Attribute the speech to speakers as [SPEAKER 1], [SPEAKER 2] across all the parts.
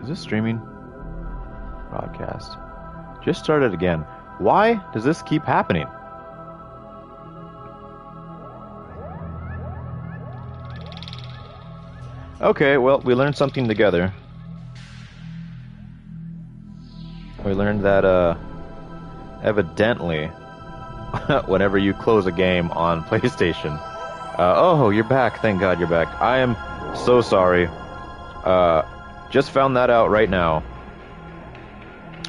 [SPEAKER 1] Is this streaming? Broadcast. Just started again. Why does this keep happening? Okay, well, we learned something together. We learned that, evidently, whenever you close a game on PlayStation... oh, you're back. Thank God you're back. I am so sorry. Just found that out right now.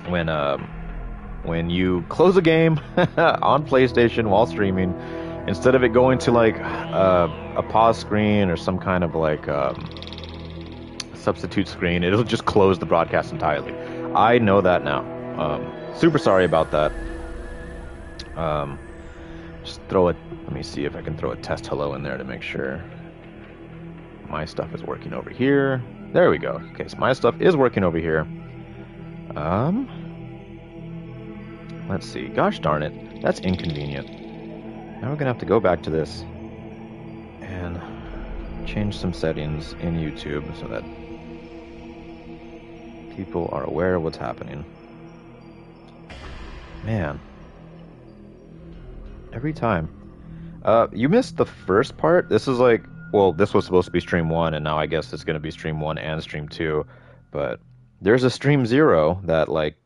[SPEAKER 1] When you close a game on PlayStation while streaming, instead of it going to like a pause screen or some kind of like substitute screen, it'll just close the broadcast entirely. I know that now. Super sorry about that. Just throw it. Let me see if I can throw a test hello in there to make sure my stuff is working over here. There we go. Okay, so my stuff is working over here. Let's see. Gosh darn it. That's inconvenient. Now we're gonna have to go back to this and change some settings in YouTube so that people are aware of what's happening. Man. Every time. You missed the first part. This is like, well, this was supposed to be stream 1, and now I guess it's going to be stream 1 and stream 2. But there's a stream 0 that, like,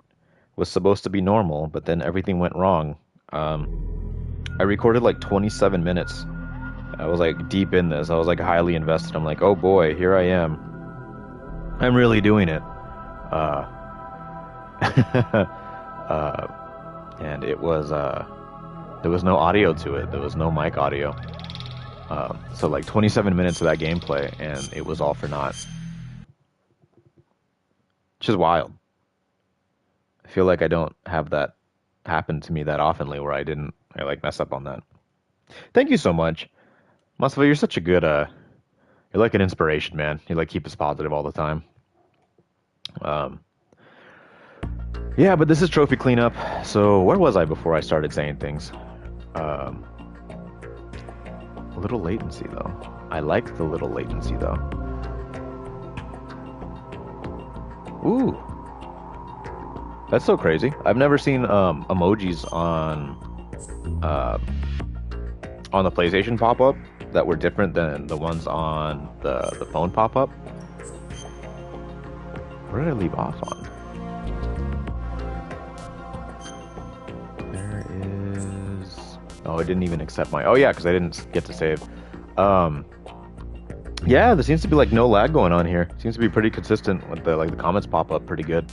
[SPEAKER 1] was supposed to be normal, but then everything went wrong. I recorded, like, 27 minutes. I was, like, deep in this. I was, like, highly invested. I'm like, oh, boy, here I am. I'm really doing it. And it was, there was no audio to it. There was no mic audio. So like 27 minutes of that gameplay, and it was all for naught. Which is wild. I feel like I don't have that happen to me that oftenly where I like mess up on that. Thank you so much. Muscle, you're such a good, you're like an inspiration, man. You like keep us positive all the time. Yeah, but this is trophy cleanup. So where was I before I started saying things? A little latency, though. I like the little latency, though. Ooh. That's so crazy. I've never seen emojis on the PlayStation pop-up that were different than the ones on the phone pop-up. Where did I leave off on? Oh, it didn't even accept my... Oh, yeah, because I didn't get to save. Yeah, there seems to be, like, no lag going on here. Seems to be pretty consistent with the comments pop up pretty good.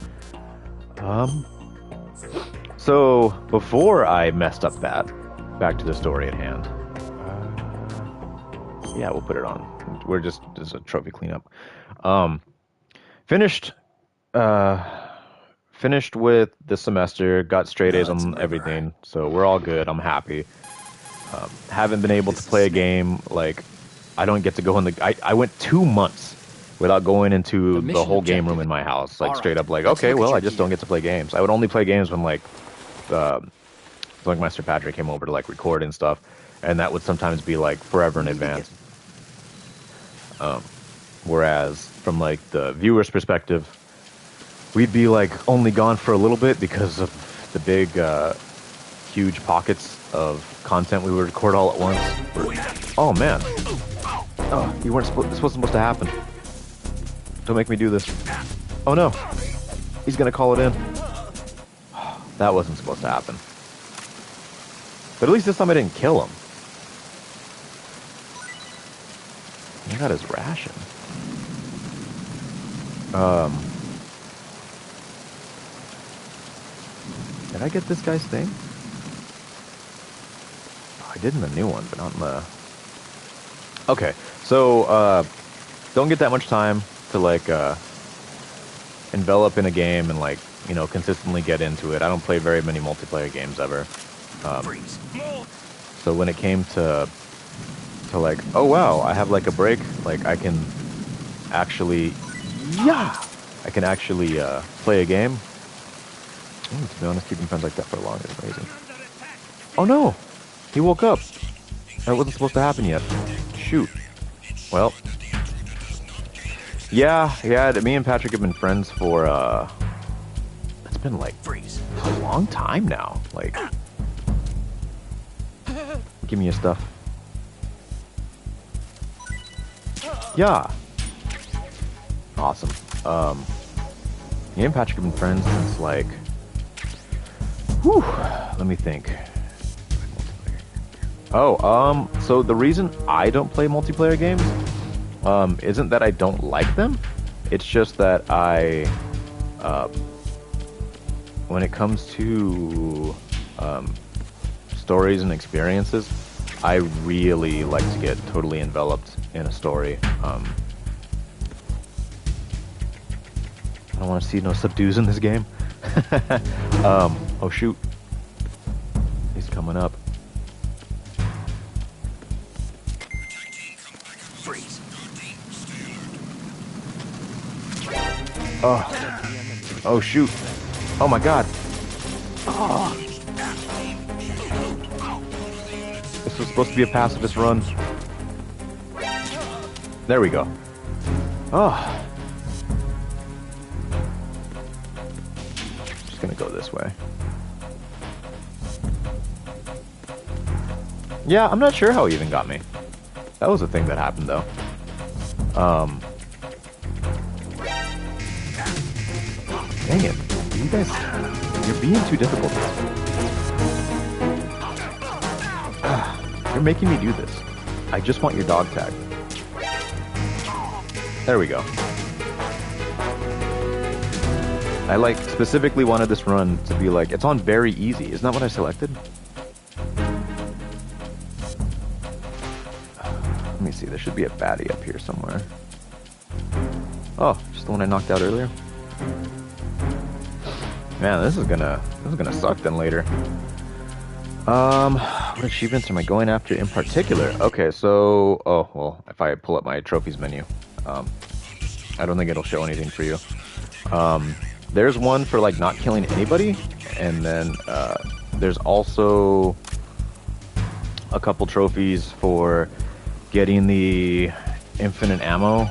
[SPEAKER 1] So, before I messed up that, back to the story at hand. Yeah, we'll put it on. We're just a trophy cleanup. Finished with the semester, got straight A's on everything, so we're all good. I'm happy. Haven't been able to play a game, like, I don't get to go in the... I went 2 months without going into the whole game room in my house. Like, straight up, like, okay, well, I just don't get to play games. I would only play games when, like, ZoinkMeister Patrick came over to, like, record and stuff, and that would sometimes be, like, forever in advance. Whereas, from, like, the viewer's perspective, we'd be, like, only gone for a little bit because of the big, huge pockets of content we would record all at once. Oh, man. Oh, you weren't supposed... This wasn't supposed to happen. Don't make me do this. Oh, no. He's gonna call it in. That wasn't supposed to happen. But at least this time I didn't kill him. I got his ration. Did I get this guy's thing? Oh, I did in the new one, but not in the... Okay, so, don't get that much time to, like, envelop in a game and, like, you know, consistently get into it. I don't play very many multiplayer games ever. So when it came to like, oh wow, I have, like, a break, like, I can actually... Yeah! I can actually, play a game. Ooh, to be honest, keeping friends like that for long is amazing. Oh no! He woke up! That wasn't supposed to happen yet. Shoot. Well. Yeah, yeah. Me and Patrick have been friends for it's been like a long time now. Like, give me your stuff. Yeah. Awesome. Me and Patrick have been friends since like, whew, let me think. Oh, so the reason I don't play multiplayer games, isn't that I don't like them. It's just that when it comes to, stories and experiences, I really like to get totally enveloped in a story. I don't want to see no subdues in this game. Oh shoot. He's coming up. Oh. Oh shoot. Oh my god. Oh. This was supposed to be a pacifist run. There we go. Oh. Just gonna go this way. Yeah, I'm not sure how he even got me. That was a thing that happened though. Dang it. You guys, you're being too difficult. You're making me do this. I just want your dog tag. There we go. I like specifically wanted this run to be like, it's on very easy. Isn't that what I selected? Let me see, there should be a baddie up here somewhere. Oh, just the one I knocked out earlier? Man, this is gonna suck then later. What achievements am I going after in particular? Okay, so, oh, well, if I pull up my trophies menu, I don't think it'll show anything for you. There's one for, like, not killing anybody, and then, there's also a couple trophies for getting the infinite ammo,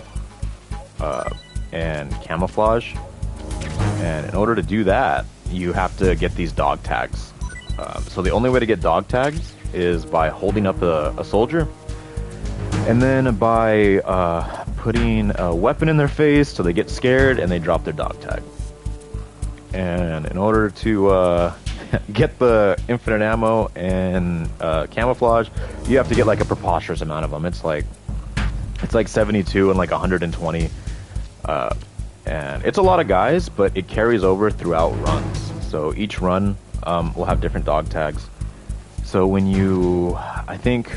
[SPEAKER 1] and camouflage. And in order to do that, you have to get these dog tags. So the only way to get dog tags is by holding up a soldier, and then by putting a weapon in their face so they get scared and they drop their dog tag. And in order to get the infinite ammo and camouflage, you have to get like a preposterous amount of them. It's like 72 and like 120. And it's a lot of guys, but it carries over throughout runs. So each run will have different dog tags. So when you, I think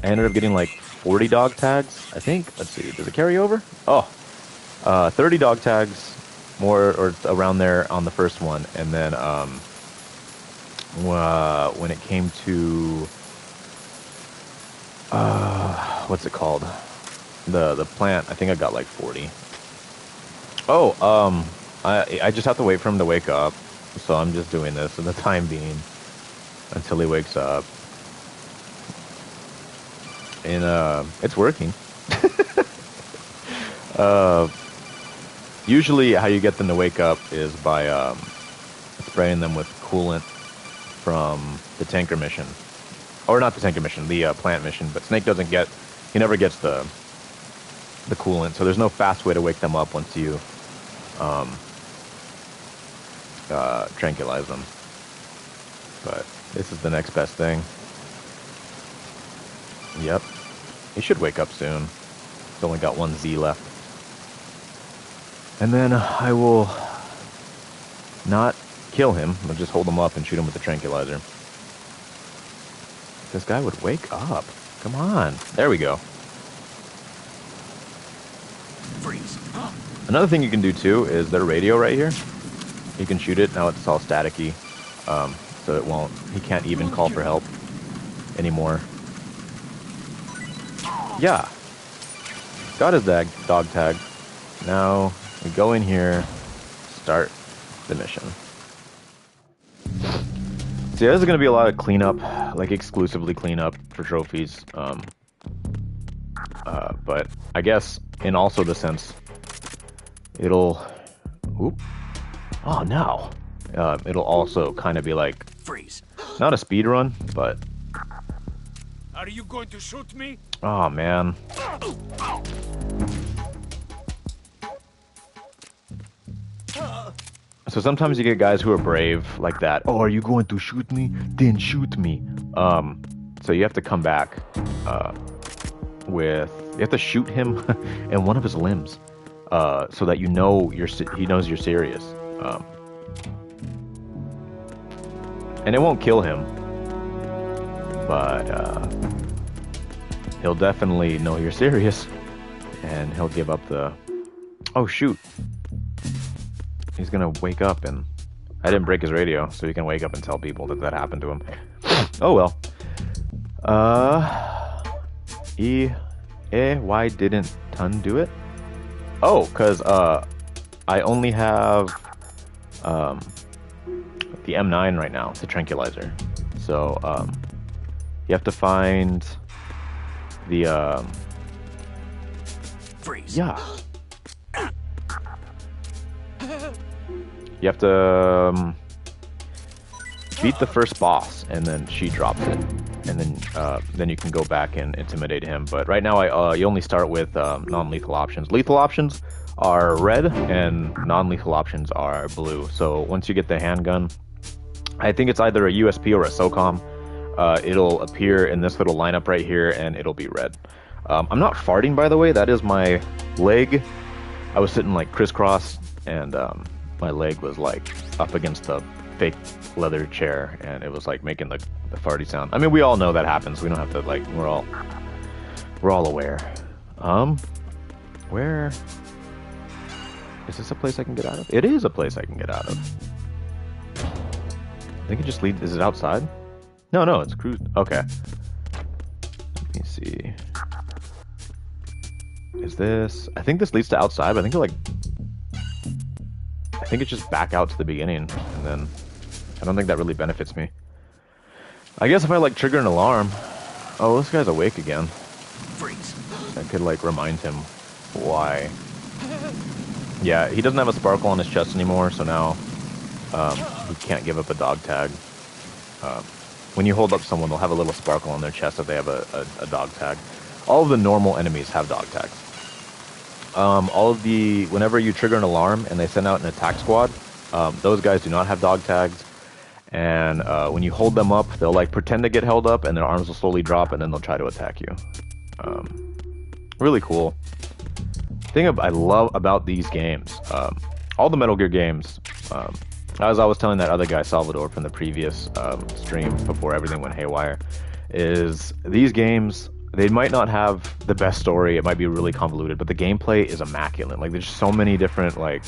[SPEAKER 1] I ended up getting like 40 dog tags. I think, let's see, does it carry over? Oh, 30 dog tags, more or around there on the first one. And then when it came to, what's it called? The plant, I think I got like 40. Oh, I just have to wait for him to wake up, so I'm just doing this for the time being until he wakes up. And it's working. Usually how you get them to wake up is by spraying them with coolant from the tanker mission. Or not the tanker mission, the plant mission, but Snake doesn't get, he never gets the coolant, so there's no fast way to wake them up once you tranquilize them. But this is the next best thing. Yep. He should wake up soon. He's only got one Z left. And then I will not kill him. I'll just hold him up and shoot him with the tranquilizer. This guy would wake up. Come on. There we go. Freeze. Another thing you can do too is their radio right here. You can shoot it. Now it's all staticky. So it won't, he can't even call for help anymore. Yeah. Got his dog tag. Now we go in here, start the mission. So yeah, this is going to be a lot of cleanup, like exclusively cleanup for trophies. But I guess in also the sense it'll, oop, oh no, it'll also kind of be like,
[SPEAKER 2] Freeze.
[SPEAKER 1] not a speed run, but,
[SPEAKER 2] Are you going to shoot me?
[SPEAKER 1] oh man. So sometimes you get guys who are brave like that. Oh, are you going to shoot me? Then shoot me. So you have to come back you have to shoot him in one of his limbs, so that he knows you're serious. And it won't kill him, but he'll definitely know you're serious, and he'll give up the. Oh shoot! He's gonna wake up, and I didn't break his radio, so he can wake up and tell people that that happened to him. Oh well. Why didn't Tun do it? Oh, cause I only have the M9 right now, the tranquilizer. So you have to find the
[SPEAKER 2] Freeze.
[SPEAKER 1] yeah. You have to beat the first boss, and then she drops it, and then you can go back and intimidate him. But right now, you only start with non-lethal options. Lethal options are red, and non-lethal options are blue. So once you get the handgun, I think it's either a USP or a SOCOM. It'll appear in this little lineup right here, and it'll be red. I'm not farting, by the way. That is my leg. I was sitting like crisscross, and my leg was like up against a fake leather chair, and it was like making the farty sound. I mean, we all know that happens. We don't have to like. We're all aware. Where is this a place I can get out of? It is a place I can get out of. I think it just leads. Is it outside? No, it's cruise. Okay. Let me see. Is this? I think this leads to outside. But I think it's just back out to the beginning, and then I don't think that really benefits me. I guess if I like trigger an alarm. Oh, this guy's awake again.
[SPEAKER 2] Freeze.
[SPEAKER 1] I could like remind him why. Yeah, he doesn't have a sparkle on his chest anymore, so now he can't give up a dog tag. When you hold up someone, they'll have a little sparkle on their chest if they have a dog tag. All of the normal enemies have dog tags. Whenever you trigger an alarm and they send out an attack squad, those guys do not have dog tags. And when you hold them up, they'll like pretend to get held up, and their arms will slowly drop, and then they'll try to attack you. Really cool. Thing I love about these games, all the Metal Gear games, as I was telling that other guy, Salvador, from the previous stream before everything went haywire, is these games, they might not have the best story, it might be really convoluted, but the gameplay is immaculate. Like, there's so many different, like,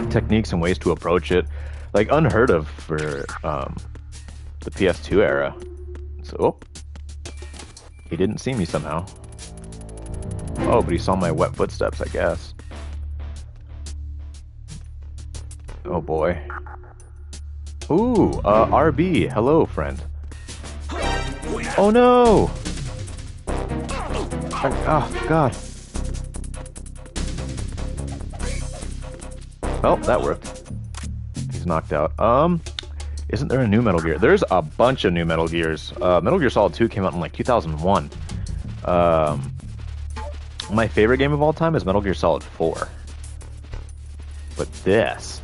[SPEAKER 1] techniques and ways to approach it. Like, unheard of for the PS2 era. So, oh, he didn't see me somehow. Oh, but he saw my wet footsteps, I guess. Oh boy. Ooh, RB. Hello, friend. Oh no! Oh, God. Well, that worked. He's knocked out. Isn't there a new Metal Gear? There's a bunch of new Metal Gears. Metal Gear Solid 2 came out in like 2001. My favorite game of all time is Metal Gear Solid 4. But this.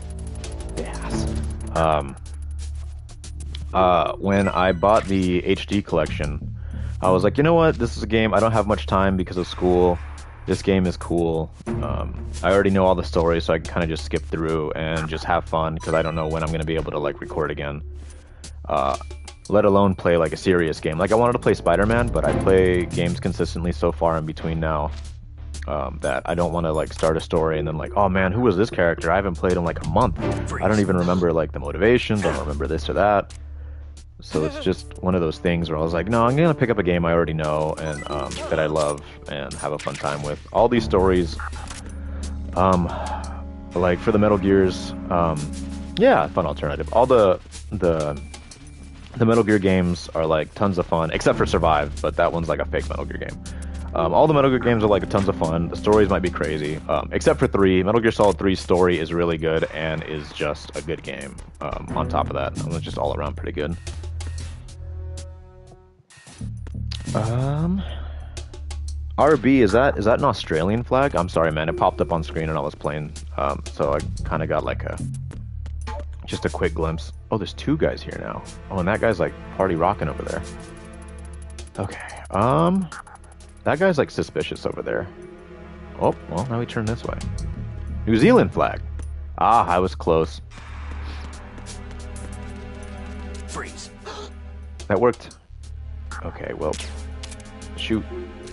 [SPEAKER 1] When I bought the HD collection, I was like, you know what? This is a game, I don't have much time because of school. This game is cool. I already know all the stories, so I can kind of just skip through and just have fun, because I don't know when I'm going to be able to like record again. Let alone play like a serious game. Like, I wanted to play Spider-Man, but I play games consistently so far in between now that I don't want to like start a story and then like, oh man, who was this character? I haven't played in like a month. I don't even remember like the motivations. I don't remember this or that. So it's just one of those things where I was like, no, I'm going to pick up a game I already know and that I love and have a fun time with. All these stories, like for the Metal Gears, yeah, fun alternative. All the Metal Gear games are like tons of fun, except for Survive, but that one's like a fake Metal Gear game. All the Metal Gear games are like tons of fun. The stories might be crazy, except for 3. Metal Gear Solid 3's story is really good and is just a good game. On top of that, it's just all around pretty good. RB, is that an Australian flag? I'm sorry, man. It popped up on screen and I was playing, so I kind of got like just a quick glimpse. Oh, there's 2 guys here now. Oh, and that guy's like party rocking over there. Okay, that guy's like suspicious over there. Oh, well, now we turn this way. New Zealand flag. Ah, I was close.
[SPEAKER 2] Freeze.
[SPEAKER 1] That worked. Okay, well, shoot.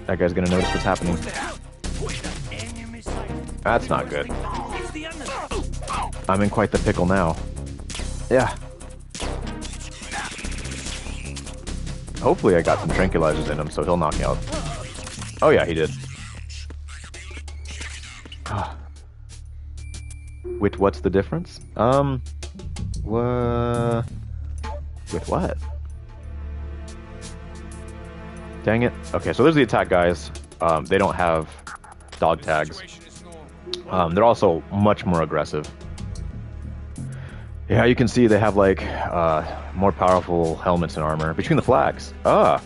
[SPEAKER 1] That guy's gonna notice what's happening. That's not good. I'm in quite the pickle now. Yeah. Hopefully I got some tranquilizers in him so he'll knock me out. Oh yeah, he did. With what's the difference? With what? Dang it. Okay, so there's the attack guys. They don't have dog tags. They're also much more aggressive. Yeah, you can see they have like more powerful helmets and armor. Between the flags. That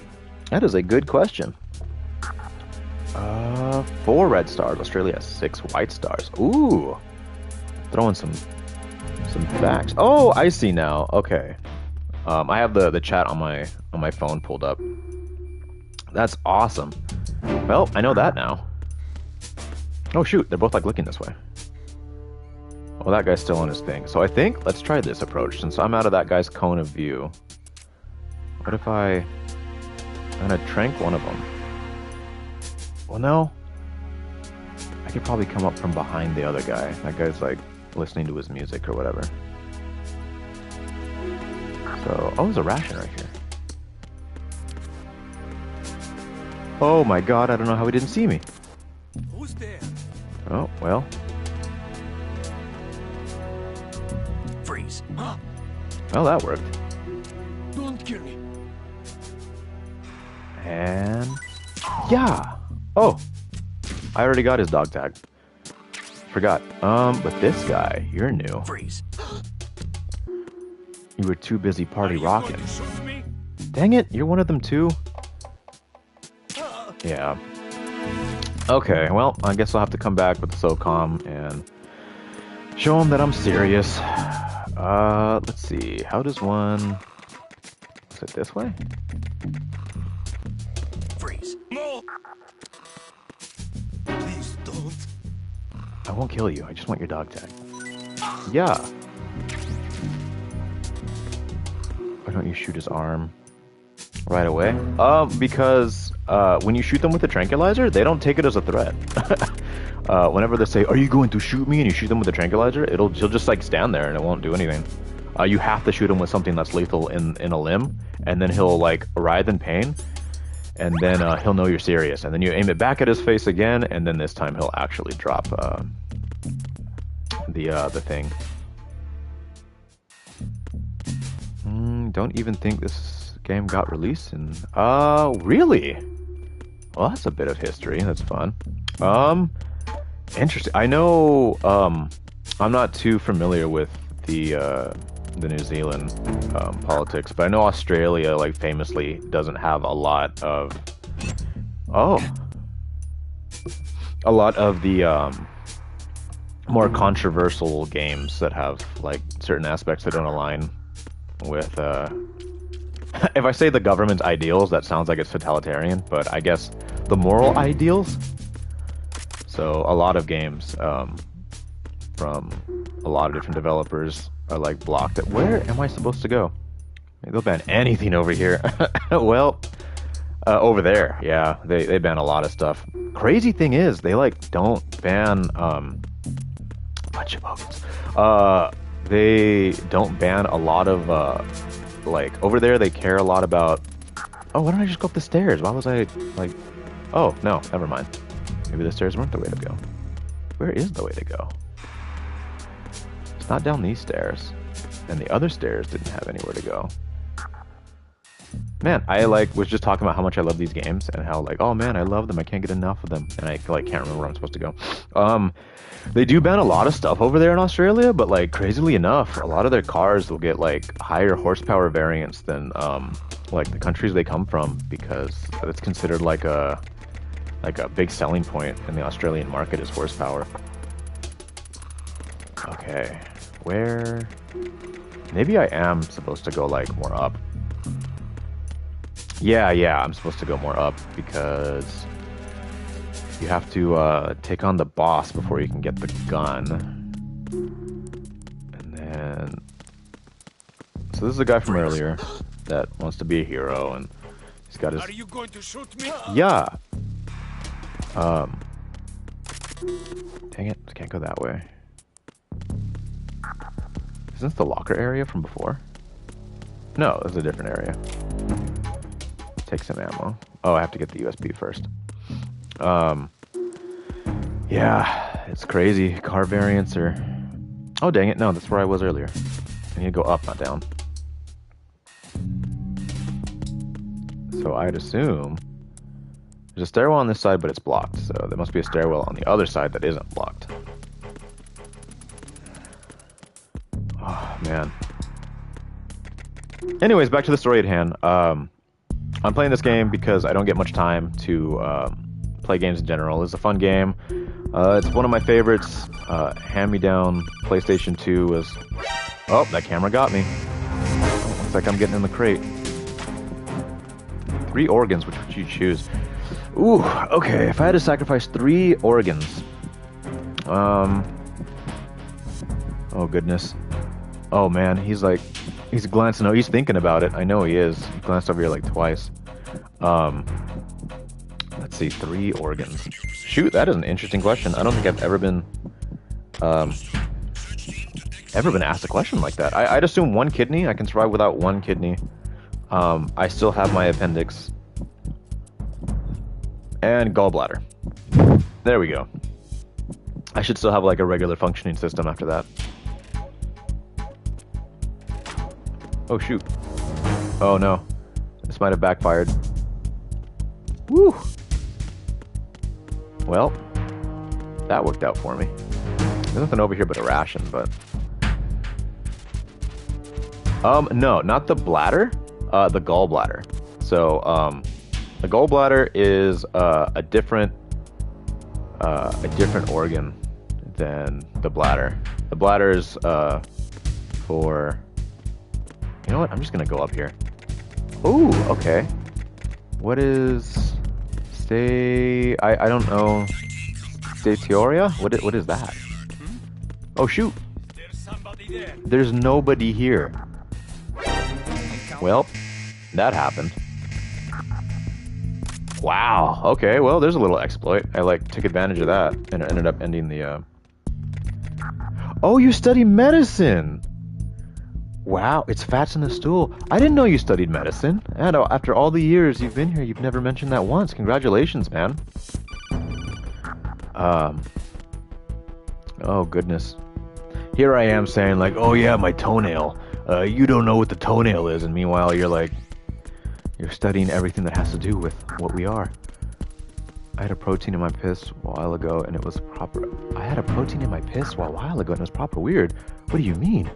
[SPEAKER 1] is a good question. 4 red stars. Australia has 6 white stars. Ooh. Throwing some facts. Oh, I see now. Okay. I have the chat on my phone pulled up. That's awesome. Well, I know that now. Oh shoot, they're both like looking this way. Well, that guy's still on his thing. So I think let's try this approach. Since I'm out of that guy's cone of view, what if I'm gonna trank one of them? Well, no. I could probably come up from behind the other guy. That guy's like listening to his music or whatever. So, oh, there's a ration right here. Oh my god, I don't know how he didn't see me.
[SPEAKER 2] Who's there?
[SPEAKER 1] Oh, well.
[SPEAKER 2] Freeze.
[SPEAKER 1] Well, that worked.
[SPEAKER 2] Don't kill me.
[SPEAKER 1] And... yeah! Oh! I already got his dog tag. Forgot. But this guy, you're new.
[SPEAKER 2] Freeze.
[SPEAKER 1] You were too busy party
[SPEAKER 2] Are you
[SPEAKER 1] rocking.
[SPEAKER 2] going to shoot me?
[SPEAKER 1] Dang it, you're one of them too? Yeah. Okay, well, I guess I'll have to come back with the SOCOM and show him that I'm serious. Let's see. How does one... is it this way?
[SPEAKER 2] Freeze. No! Please don't.
[SPEAKER 1] I won't kill you. I just want your dog tag. Yeah. Why don't you shoot his arm right away? Because when you shoot them with a tranquilizer, they don't take it as a threat. Whenever they say, "Are you going to shoot me?" and you shoot them with a tranquilizer, he'll just like stand there and it won't do anything. You have to shoot him with something that's lethal in a limb, and then he'll like writhe in pain, and then he'll know you're serious, and then you aim it back at his face again, and then this time he'll actually drop the thing. Don't even think this game got released in... really? Well, that's a bit of history. That's fun. Interesting. I know, I'm not too familiar with the New Zealand politics, but I know Australia, like, famously doesn't have a lot of... a lot of the more controversial games that have, like, certain aspects that don't align with if I say the government's ideals, that sounds like it's totalitarian, but I guess the moral ideals. So a lot of games from a lot of different developers are like blocked. Where am I supposed to go? Maybe they'll ban anything over here. Well, over there, yeah, they ban a lot of stuff. Crazy thing is, they like don't ban bunch of bogans. They don't ban a lot of, like, over there they care a lot about... Oh, why don't I just go up the stairs? Why was I, like... Oh, no, never mind. Maybe the stairs weren't the way to go. Where is the way to go? It's not down these stairs. And the other stairs didn't have anywhere to go. Man, I like was just talking about how much I love these games and how like, oh man, I love them. I can't get enough of them, and I like can't remember where I'm supposed to go. They do ban a lot of stuff over there in Australia, but like crazily enough, a lot of their cars will get like higher horsepower variants than like the countries they come from because it's considered like a big selling point in the Australian market is horsepower. Okay, where? Maybe I am supposed to go like more up. Yeah, I'm supposed to go more up because you have to take on the boss before you can get the gun. And then... So this is a guy from earlier that wants to be a hero and he's got his...
[SPEAKER 2] Are you going to shoot me?
[SPEAKER 1] Yeah! Dang it, I can't go that way. Isn't this the locker area from before? No, it's a different area. Take some ammo. Oh, I have to get the USB first. Yeah, it's crazy. Car variants are... Oh, dang it. No, that's where I was earlier. I need to go up, not down. So I'd assume... There's a stairwell on this side, but it's blocked. So there must be a stairwell on the other side that isn't blocked. Oh, man. Anyways, back to the story at hand. I'm playing this game because I don't get much time to play games in general. It's a fun game. It's one of my favorites. Hand-me-down PlayStation 2 was... Oh, that camera got me. Looks like I'm getting in the crate. 3 organs, which would you choose? Ooh, okay. If I had to sacrifice 3 organs... Oh, goodness. Oh, man. He's like... He's glancing... Oh, he's thinking about it. I know he is. He glanced over here like twice. Let's see. 3 organs. Shoot, that is an interesting question. I don't think I've ever been asked a question like that. I'd assume 1 kidney. I can survive without 1 kidney. I still have my appendix. And gallbladder. There we go. I should still have like a regular functioning system after that. Oh, shoot. Oh, no. This might have backfired. Woo! Well, that worked out for me. There's nothing over here but a ration, but... no, not the bladder. The gallbladder. So, the gallbladder is a different organ than the bladder. The bladder is for... You know what? I'm just gonna go up here. Ooh, okay. What is... I don't know. Steatioria? What is that? Oh, shoot.
[SPEAKER 2] There's somebody there.
[SPEAKER 1] There's nobody here. Well, that happened. Wow. Okay, well, there's a little exploit. I, like, took advantage of that, and it ended up ending the, Oh, you study medicine! Wow, it's fats in the stool. I didn't know you studied medicine. And after all the years you've been here, you've never mentioned that once. Congratulations, man. Oh, goodness. Here I am saying, like, oh, yeah, my toenail. You don't know what the toenail is. And meanwhile, you're like... You're studying everything that has to do with what we are. I had a protein in my piss a while ago, and it was proper... I had a protein in my piss a while ago, and it was proper weird. What do you mean?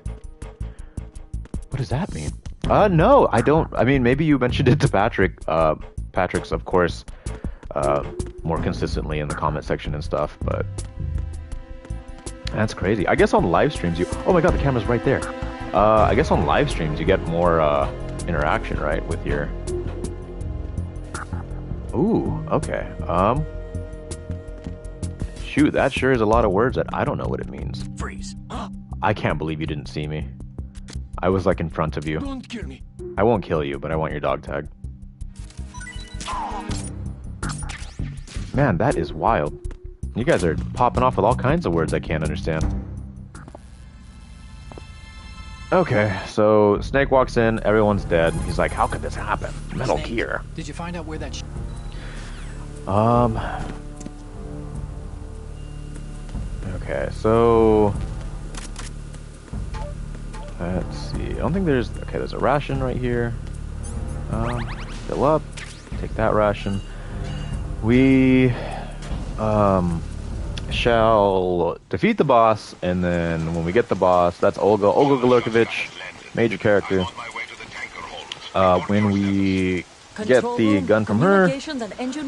[SPEAKER 1] What does that mean? No, I don't. I mean, maybe you mentioned it to Patrick. Patrick's, of course, more consistently in the comment section and stuff, but... That's crazy. I guess on live streams you... Oh my god, the camera's right there. I guess on live streams you get more, interaction, right, with your... Ooh, okay. Shoot, that sure is a lot of words that I don't know what it means.
[SPEAKER 2] Freeze.
[SPEAKER 1] I can't believe you didn't see me. I was, like, in front of you.
[SPEAKER 2] Don't kill me.
[SPEAKER 1] I won't kill you, but I want your dog tag. Man, that is wild. You guys are popping off with all kinds of words I can't understand. Okay, so Snake walks in, everyone's dead. He's like, how could this happen? Metal Gear.
[SPEAKER 3] Did you find out where that...
[SPEAKER 1] Okay, so... Let's see. I don't think there's... Okay, there's a ration right here. Fill up. Take that ration. We shall defeat the boss, and then when we get the boss, that's Olga Galurkovich, major character. When we get the gun from her,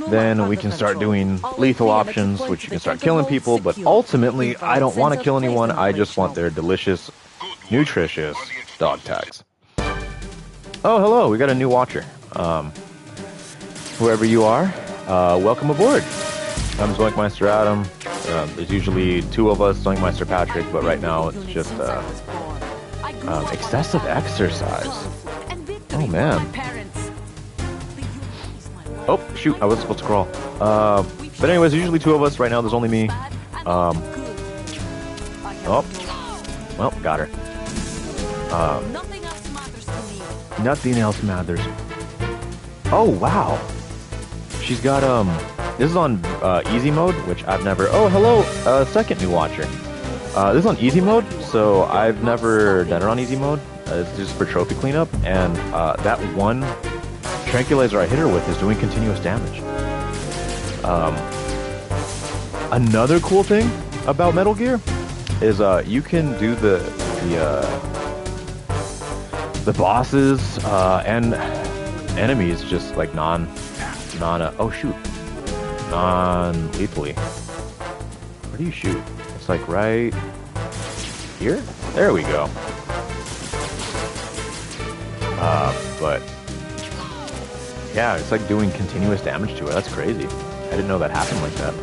[SPEAKER 1] then we can start doing lethal options, which you can start killing people, but ultimately, I don't want to kill anyone, I just want their delicious, nutritious dog tags. Oh, hello, we got a new watcher. Whoever you are, welcome aboard. I'm ZoinkMeister Adam. There's usually two of us, ZoinkMeister Patrick, but right now it's just excessive exercise. Oh man. Oh shoot, I was supposed to crawl. But anyways, usually two of us. Right now there's only me. Oh, well, got her. Nothing else matters. Oh wow. She's got this is on easy mode, which I've never. Oh hello, second new watcher. This is on easy mode, so I've never done it on easy mode. It's just for trophy cleanup, and that one tranquilizer I hit her with is doing continuous damage. Another cool thing about Metal Gear is you can do the bosses and enemies just like non-lethally. Where do you shoot? It's like right here? There we go. But yeah, it's like doing continuous damage to it. That's crazy. I didn't know that happened like that.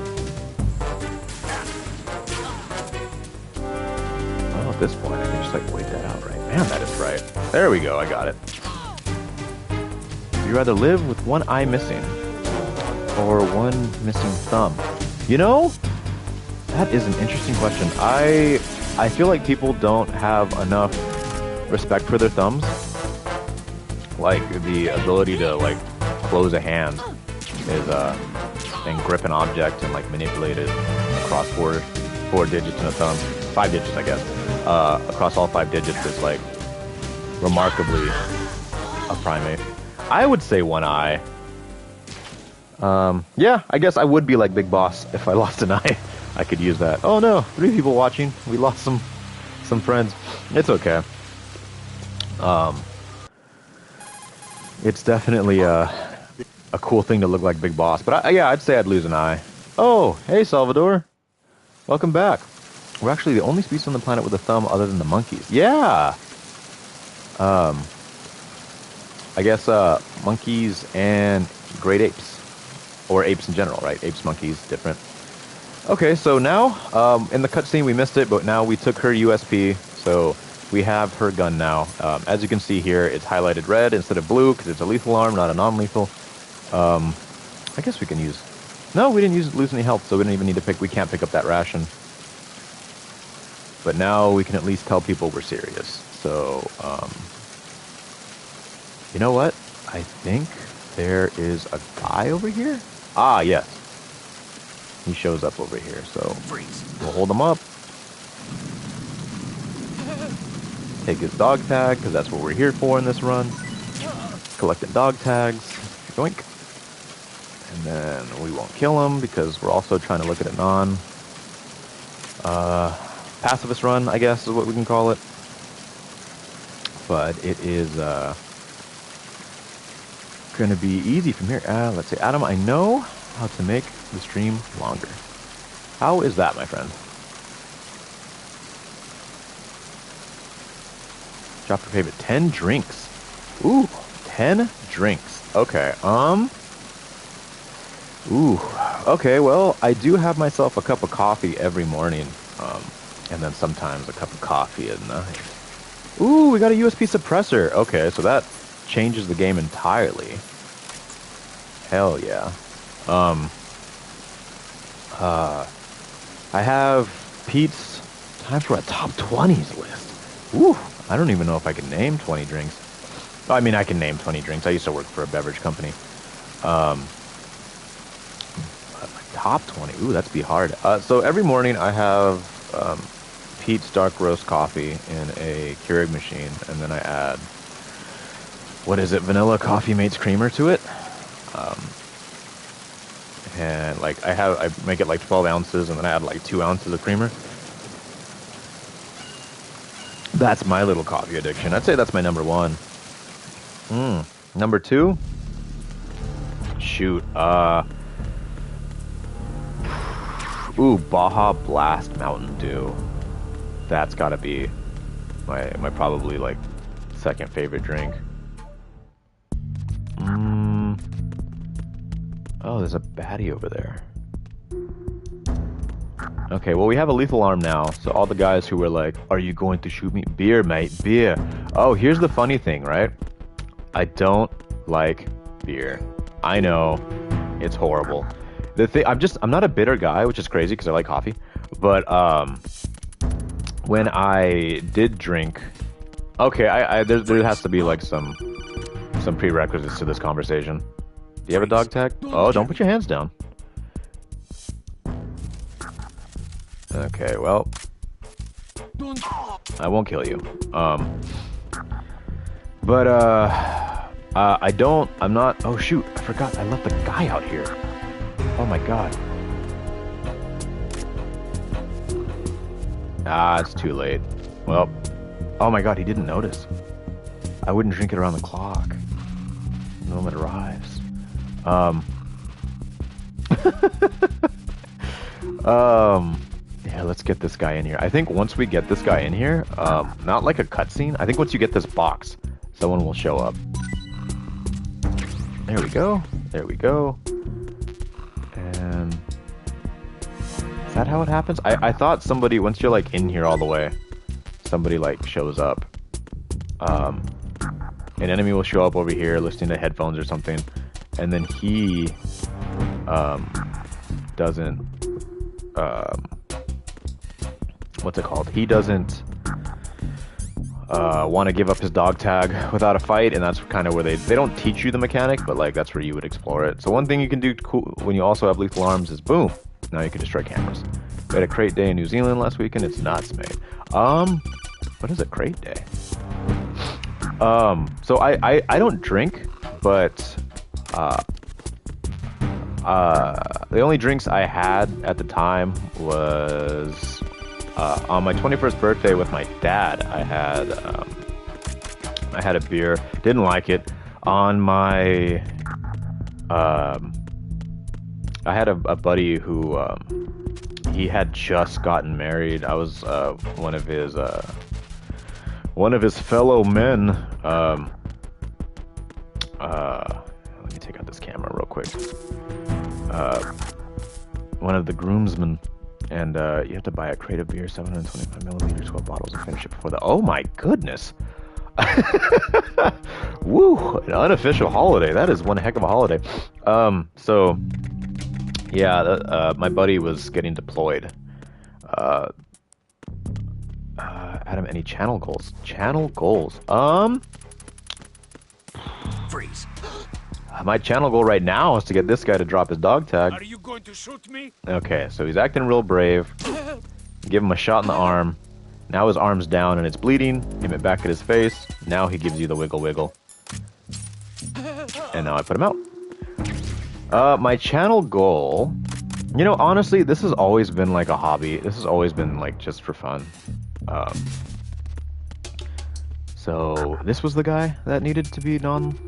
[SPEAKER 1] Well, at this point, I can just like wait that out, right? Man, that is right. There we go. I got it. Would you rather live with one eye missing or one missing thumb? You know, that is an interesting question. I feel like people don't have enough respect for their thumbs. Like the ability to like close a hand is and grip an object and like manipulate it across four digits in a thumb, 5 digits I guess, across all 5 digits is like remarkably a primate. I would say one eye. Yeah, I guess I would be like Big Boss if I lost an eye. I could use that. Oh no, 3 people watching. We lost some friends. It's okay. It's definitely a cool thing to look like Big Boss. But yeah, I'd say I'd lose an eye. Oh, hey Salvador. Welcome back. We're actually the only species on the planet with a thumb other than the monkeys. Yeah. I guess monkeys and great apes. Or apes in general, right? Apes, monkeys, different. Okay, so now, in the cutscene we missed it, but now we took her USP, so we have her gun now. As you can see here, it's highlighted red instead of blue, because it's a lethal arm, not a non-lethal. I guess we can use... No, we didn't lose any health, so we didn't even need to we can't pick up that ration. But now we can at least tell people we're serious. So, you know what? I think there is a guy over here? Ah, yes. He shows up over here, so we'll hold him up. Take his dog tag, because that's what we're here for in this run. Collecting dog tags. Yoink. And then we won't kill him, because we're also trying to look at a pacifist run, I guess, is what we can call it. But it is going to be easy from here. Let's see, Adam, I know how to make the stream longer. How is that, my friend? Drop your favorite. 10 drinks. Ooh, 10 drinks. Okay, ooh, okay, well, I do have myself a cup of coffee every morning. And then sometimes a cup of coffee at night. Ooh, we got a USB suppressor. Okay, so that changes the game entirely. Hell yeah. I have Pete's time for a top 20s list. Ooh, I don't even know if I can name 20 drinks. I mean, I can name 20 drinks. I used to work for a beverage company. Top 20. Ooh, that'd be hard. So every morning I have Pete's dark roast coffee in a Keurig machine, and then I add what is it? Vanilla coffee mates creamer to it. And like I make it like 12 ounces, and then I add like 2 ounces of creamer. That's my little coffee addiction. I'd say that's my number one. Number two? Shoot. Ooh, Baja Blast Mountain Dew. That's gotta be my probably like second favorite drink. Oh, there's a baddie over there. Okay, well, we have a lethal arm now, so all the guys who were like, are you going to shoot me? Beer, mate, beer. Oh, here's the funny thing, right? I don't like beer. I know, it's horrible. The thing, I'm not a bitter guy, which is crazy because I like coffee. But when I did drink, okay, there has to be like some prerequisites to this conversation. Do you have a dog tag? Oh, don't put your hands down. Okay, well, I won't kill you. But I'm not. Oh shoot, I forgot. I left the guy out here. Oh my god. Ah, it's too late. Well, oh my god, he didn't notice. I wouldn't drink it around the clock. The moment it arrives. Yeah, let's get this guy in here. I think once we get this guy in here, not like a cutscene. I think once you get this box, someone will show up. There we go. There we go. And is that how it happens? I thought somebody, once you're like in here all the way, somebody like shows up. An enemy will show up over here listening to headphones or something, and then he doesn't what's it called? He doesn't want to give up his dog tag without a fight, and that's kind of where they don't teach you the mechanic, but like that's where you would explore it. So one thing you can do cool when you also have lethal arms is boom, now you can destroy cameras. We had a crate day in New Zealand last weekend. It's nuts, mate. What is a crate day? So I don't drink, but the only drinks I had at the time was on my 21st birthday with my dad. I had a beer, didn't like it. On my I had a buddy who he had just gotten married. I was one of his fellow men. Let me take out this camera real quick. One of the groomsmen, and you have to buy a crate of beer, 725 milliliters, 12 bottles, and finish it before the. Oh my goodness! Woo! An unofficial holiday. That is one heck of a holiday. So yeah, my buddy was getting deployed. Adam, any channel goals? Channel goals.
[SPEAKER 2] Freeze.
[SPEAKER 1] My channel goal right now is to get this guy to drop his dog tag.
[SPEAKER 2] Are you going to shoot me?
[SPEAKER 1] Okay, so he's acting real brave. Give him a shot in the arm. Now his arm's down and it's bleeding. Aim it back at his face. Now he gives you the wiggle wiggle. And now I put him out. My channel goal... You know, honestly, this has always been like a hobby. This has always been like just for fun. So this was the guy that needed to be non...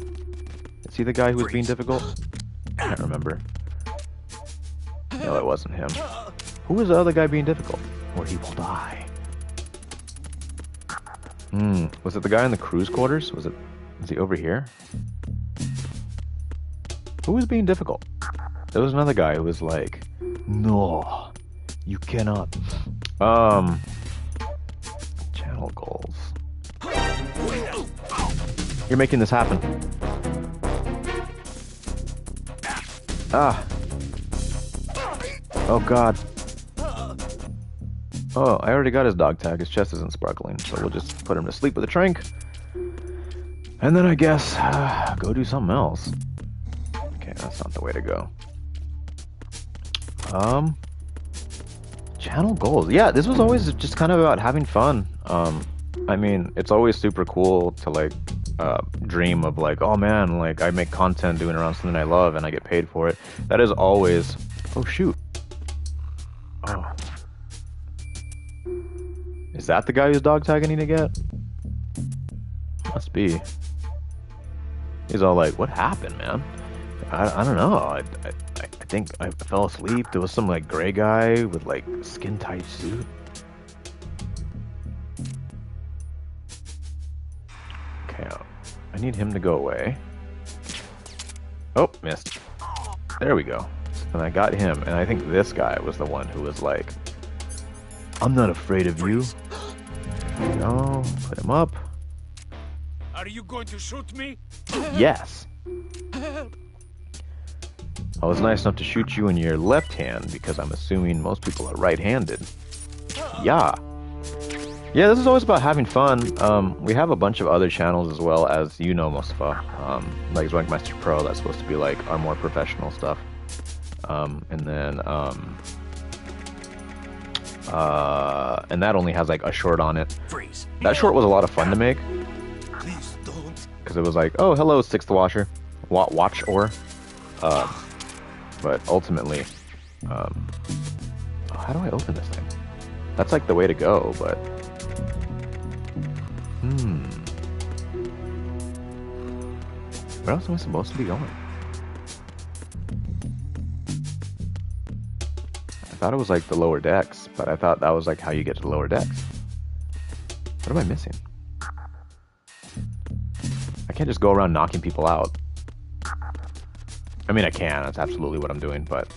[SPEAKER 1] Is he the guy who was being difficult? I can't remember. No, it wasn't him. Who was the other guy being difficult? Or he will die. Was it the guy in the crew's quarters? Was he over here? Who was being difficult? There was another guy who was like, no, you cannot. Channel goals. You're making this happen. Ah. Oh god. Oh, I already got his dog tag. His chest isn't sparkling, so we'll just put him to sleep with a drink. And then I guess go do something else. Okay, that's not the way to go. Channel goals. Yeah, this was always just kind of about having fun. I mean, it's always super cool to like dream of like, oh man, like I make content doing around something I love and I get paid for it. That is always, oh shoot. Oh. Is that the guy whose dog tag I need to get? Must be. He's all like, what happened, man? I don't know. I think I fell asleep. There was some like gray guy with like skin tight suit. Okay, I need him to go away. Oh, missed. There we go. And I got him, and I think this guy was the one who was like, I'm not afraid of you. There we go. Put him up.
[SPEAKER 2] Are you going to shoot me?
[SPEAKER 1] Yes. I was nice enough to shoot you in your left hand because I'm assuming most people are right-handed. Yeah. Yeah, this is always about having fun. We have a bunch of other channels as well, as you know, Mustafa. Like ZoinkMeister Pro, that's supposed to be like our more professional stuff. And that only has like a short on it.
[SPEAKER 2] Freeze.
[SPEAKER 1] That short was a lot of fun to make.
[SPEAKER 2] Please don't.
[SPEAKER 1] Because it was like, oh, hello, Sixth Watcher. Watch or. But ultimately, how do I open this thing? That's like the way to go, but. Where else am I supposed to be going? I thought it was like the lower decks, but I thought that was like how you get to the lower decks. What am I missing? I can't just go around knocking people out. I mean, I can. That's absolutely what I'm doing, but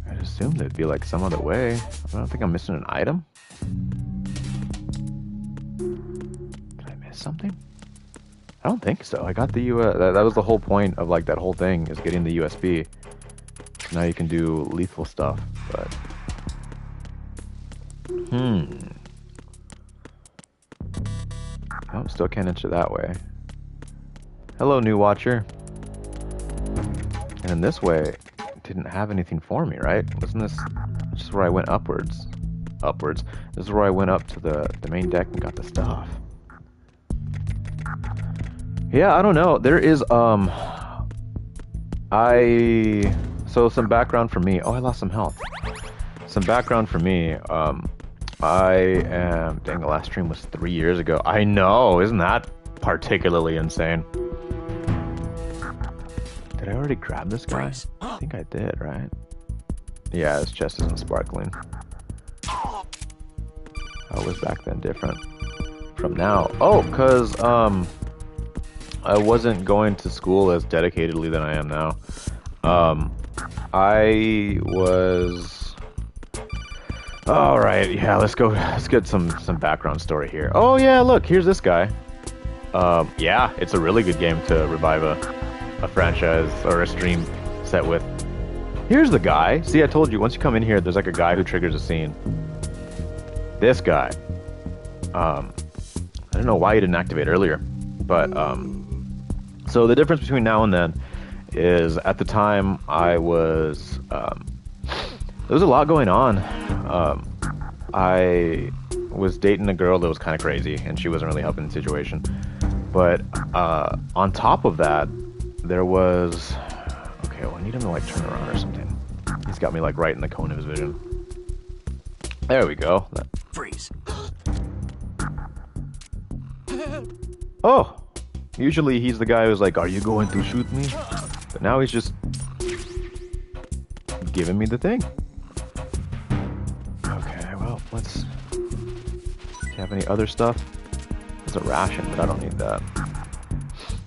[SPEAKER 1] I'd assume there'd be like some other way. I don't think I'm missing an item. Did I miss something? I don't think so. I got the that was the whole point of like that whole thing, is getting the USB. Now you can do lethal stuff, but oh, still can't enter that way. Hello, new watcher. And in this way, it didn't have anything for me, right? Wasn't this just where I went upwards? Upwards. This is where I went up to the main deck and got the stuff. Yeah, I don't know. There is so some background for me. Oh, I lost some health. Some background for me. I am, dang, the last stream was 3 years ago. I know, isn't that particularly insane? Did I already grab this guy? I think I did, right? Yeah, his chest isn't sparkling. How was back then different from now? Oh, because I wasn't going to school as dedicatedly than I am now. I was... Alright, yeah, let's get some background story here. Oh yeah, look, here's this guy. Yeah, it's a really good game to revive a franchise or a stream set with. Here's the guy. See, I told you, once you come in here, there's like a guy who triggers a scene. This guy. I don't know why he didn't activate earlier, but so the difference between now and then is, at the time I was there was a lot going on. I was dating a girl that was kind of crazy, and she wasn't really helping the situation. But on top of that, there was... Okay, well, I need him to like turn around or something. He's got me like right in the cone of his vision. There we go.
[SPEAKER 2] Freeze.
[SPEAKER 1] Oh! Usually he's the guy who's like, are you going to shoot me? But now he's just giving me the thing. Okay, well, let's... Do you have any other stuff? There's a ration, but I don't need that.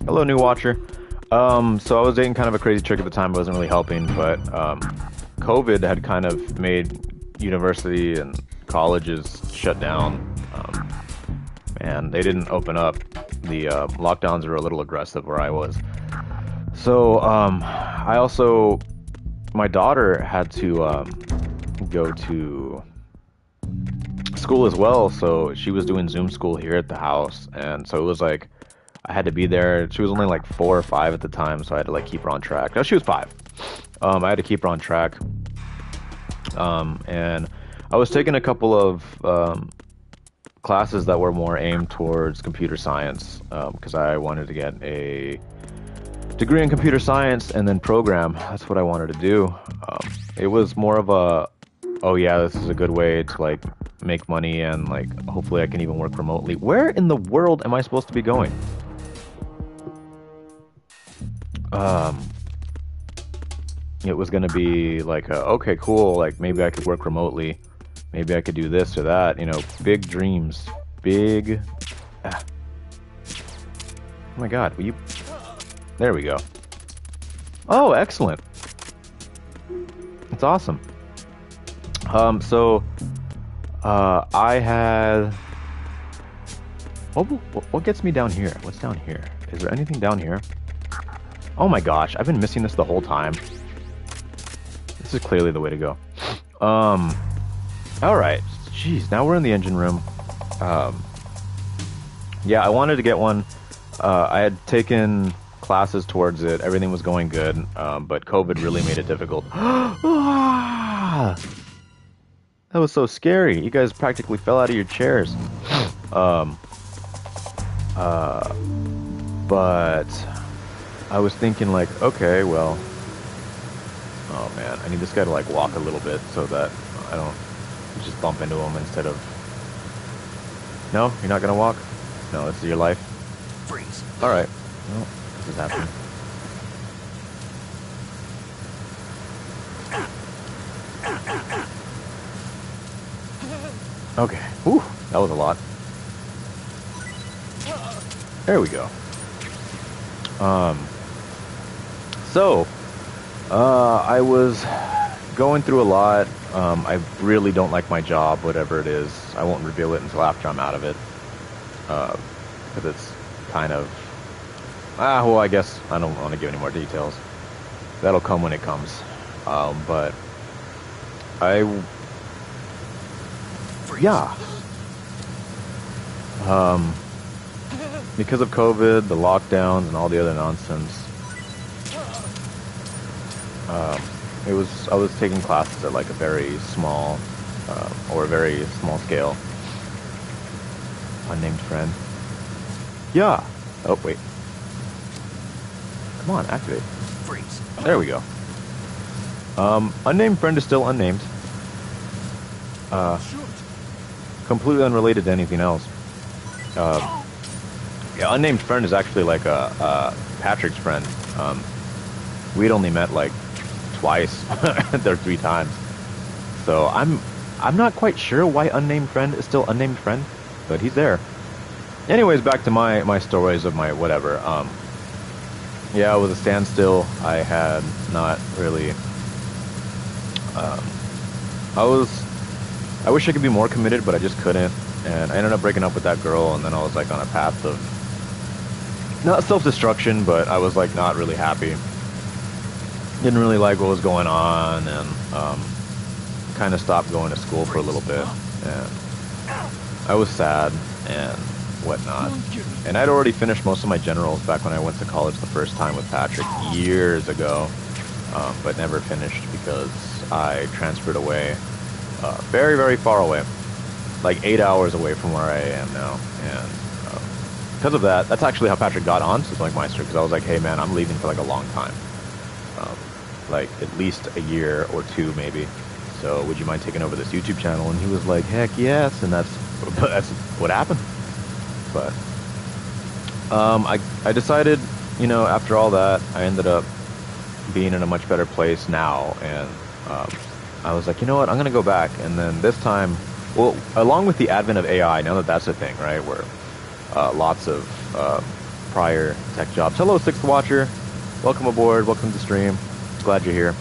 [SPEAKER 1] Hello, new watcher. So I was dating kind of a crazy chick at the time. I wasn't really helping, but COVID had kind of made university and colleges shut down. And they didn't open up. The lockdowns were a little aggressive where I was. So I also... My daughter had to go to school as well, so she was doing Zoom school here at the house, and so it was like I had to be there. She was only like 4 or 5 at the time, so I had to like keep her on track. No, she was 5. I had to keep her on track, and I was taking a couple of classes that were more aimed towards computer science, because I wanted to get a degree in computer science and then program. That's what I wanted to do. It was more of a, oh yeah, this is a good way to like make money and like hopefully I can even work remotely. Where in the world am I supposed to be going? It was gonna be like, okay, cool, like maybe I could work remotely, maybe I could do this or that, you know, big dreams, big. Ah. Oh my God, will you? There we go. Oh, excellent. That's awesome. I had. What gets me down here? What's down here? Is there anything down here? Oh my gosh, I've been missing this the whole time. This is clearly the way to go. Alright. Jeez, now we're in the engine room. Yeah, I wanted to get one. I had taken classes towards it. Everything was going good. But COVID really made it difficult. That was so scary. You guys practically fell out of your chairs. But I was thinking like, okay, well, oh man, I need this guy to like walk a little bit so that I don't just bump into him instead of. No, you're not gonna walk? No, this is your life.
[SPEAKER 2] Freeze.
[SPEAKER 1] All right. Well, this is happening. Okay. Whew, that was a lot. There we go. I was going through a lot. I really don't like my job, whatever it is. I won't reveal it until after I'm out of it. Because it's kind of... well, I guess I don't want to give any more details. That'll come when it comes. But yeah. Because of COVID, the lockdowns, and all the other nonsense, I was taking classes at like a very small, or a very small scale. Unnamed friend. Yeah. Oh, wait. Come on, activate.
[SPEAKER 2] Freeze.
[SPEAKER 1] There we go. Unnamed friend is still unnamed. Completely unrelated to anything else. Yeah, unnamed friend is actually like Patrick's friend. We'd only met like twice, or 3 times. So I'm not quite sure why unnamed friend is still unnamed friend, but he's there. Anyways, back to my stories of my whatever. Yeah, it was a standstill. I had not really. I wish I could be more committed, but I just couldn't. And I ended up breaking up with that girl, and then I was like on a path of not self-destruction, but I was like not really happy. Didn't really like what was going on, and kind of stopped going to school for a little bit. And I was sad and whatnot. And I'd already finished most of my generals back when I went to college the first time with Patrick years ago, but never finished because I transferred away very, very far away. Like 8 hours away from where I am now, and because of that, that's actually how Patrick got on to ZoinkMeister, because I was like, hey man, I'm leaving for like a long time, like at least a year or 2 maybe, so would you mind taking over this YouTube channel? And he was like, heck yes, and that's what happened. But I decided, you know, after all that, I ended up being in a much better place now, and I was like, you know what, I'm gonna go back. And then this time, well, along with the advent of AI, now that that's a thing, right, where lots of prior tech jobs. Hello, Sixth Watcher. Welcome aboard. Welcome to stream. Glad you're here.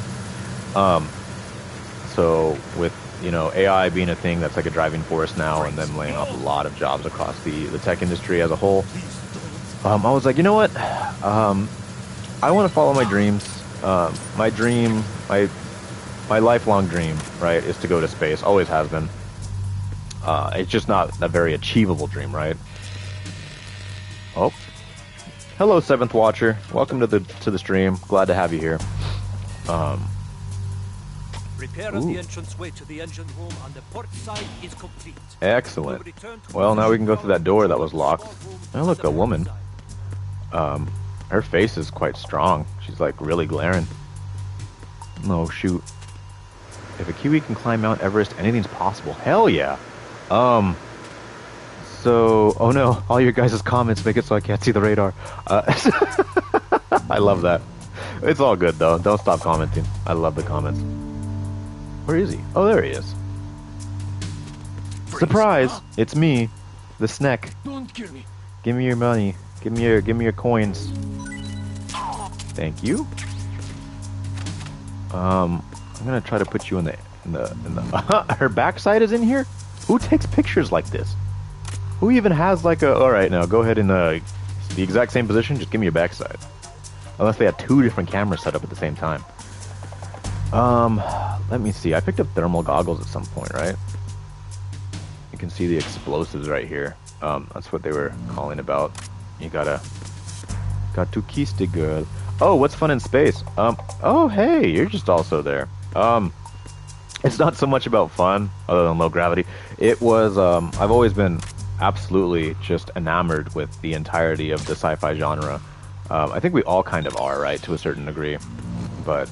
[SPEAKER 1] So with, you know, AI being a thing that's like a driving force now, and them laying off a lot of jobs across the tech industry as a whole, I was like, you know what? I want to follow my dreams. My dream, my lifelong dream, right, is to go to space. Always has been. It's just not a very achievable dream, right? Oh, hello, Seventh Watcher. Welcome to the stream. Glad to have you here.
[SPEAKER 2] Repair of the entranceway to the engine room on the port side is complete.
[SPEAKER 1] Excellent. Well, now we can go through that door that was locked. Oh, look, a woman. Her face is quite strong. She's like really glaring. Oh, shoot. If a Kiwi can climb Mount Everest, anything's possible. Hell yeah. So, oh no, all your guys' comments make it so I can't see the radar. I love that. It's all good though. Don't stop commenting. I love the comments. Where is he? Oh, there he is. Surprise! It's me, the snack.
[SPEAKER 2] Don't kill me.
[SPEAKER 1] Give me your money. Give me your coins. Thank you. I'm gonna try to put you in the her backside is in here? Who takes pictures like this? Who even has like a... Alright, now go ahead and the exact same position, just give me your backside. Unless they have two different cameras set up at the same time. Let me see. I picked up thermal goggles at some point, right? You can see the explosives right here. That's what they were calling about. You got to kiss the girl. Oh, what's fun in space? Oh, hey, you're just also there. It's not so much about fun, other than low gravity. It was, I've always been absolutely just enamored with the entirety of the sci-fi genre. I think we all kind of are, right, to a certain degree. But,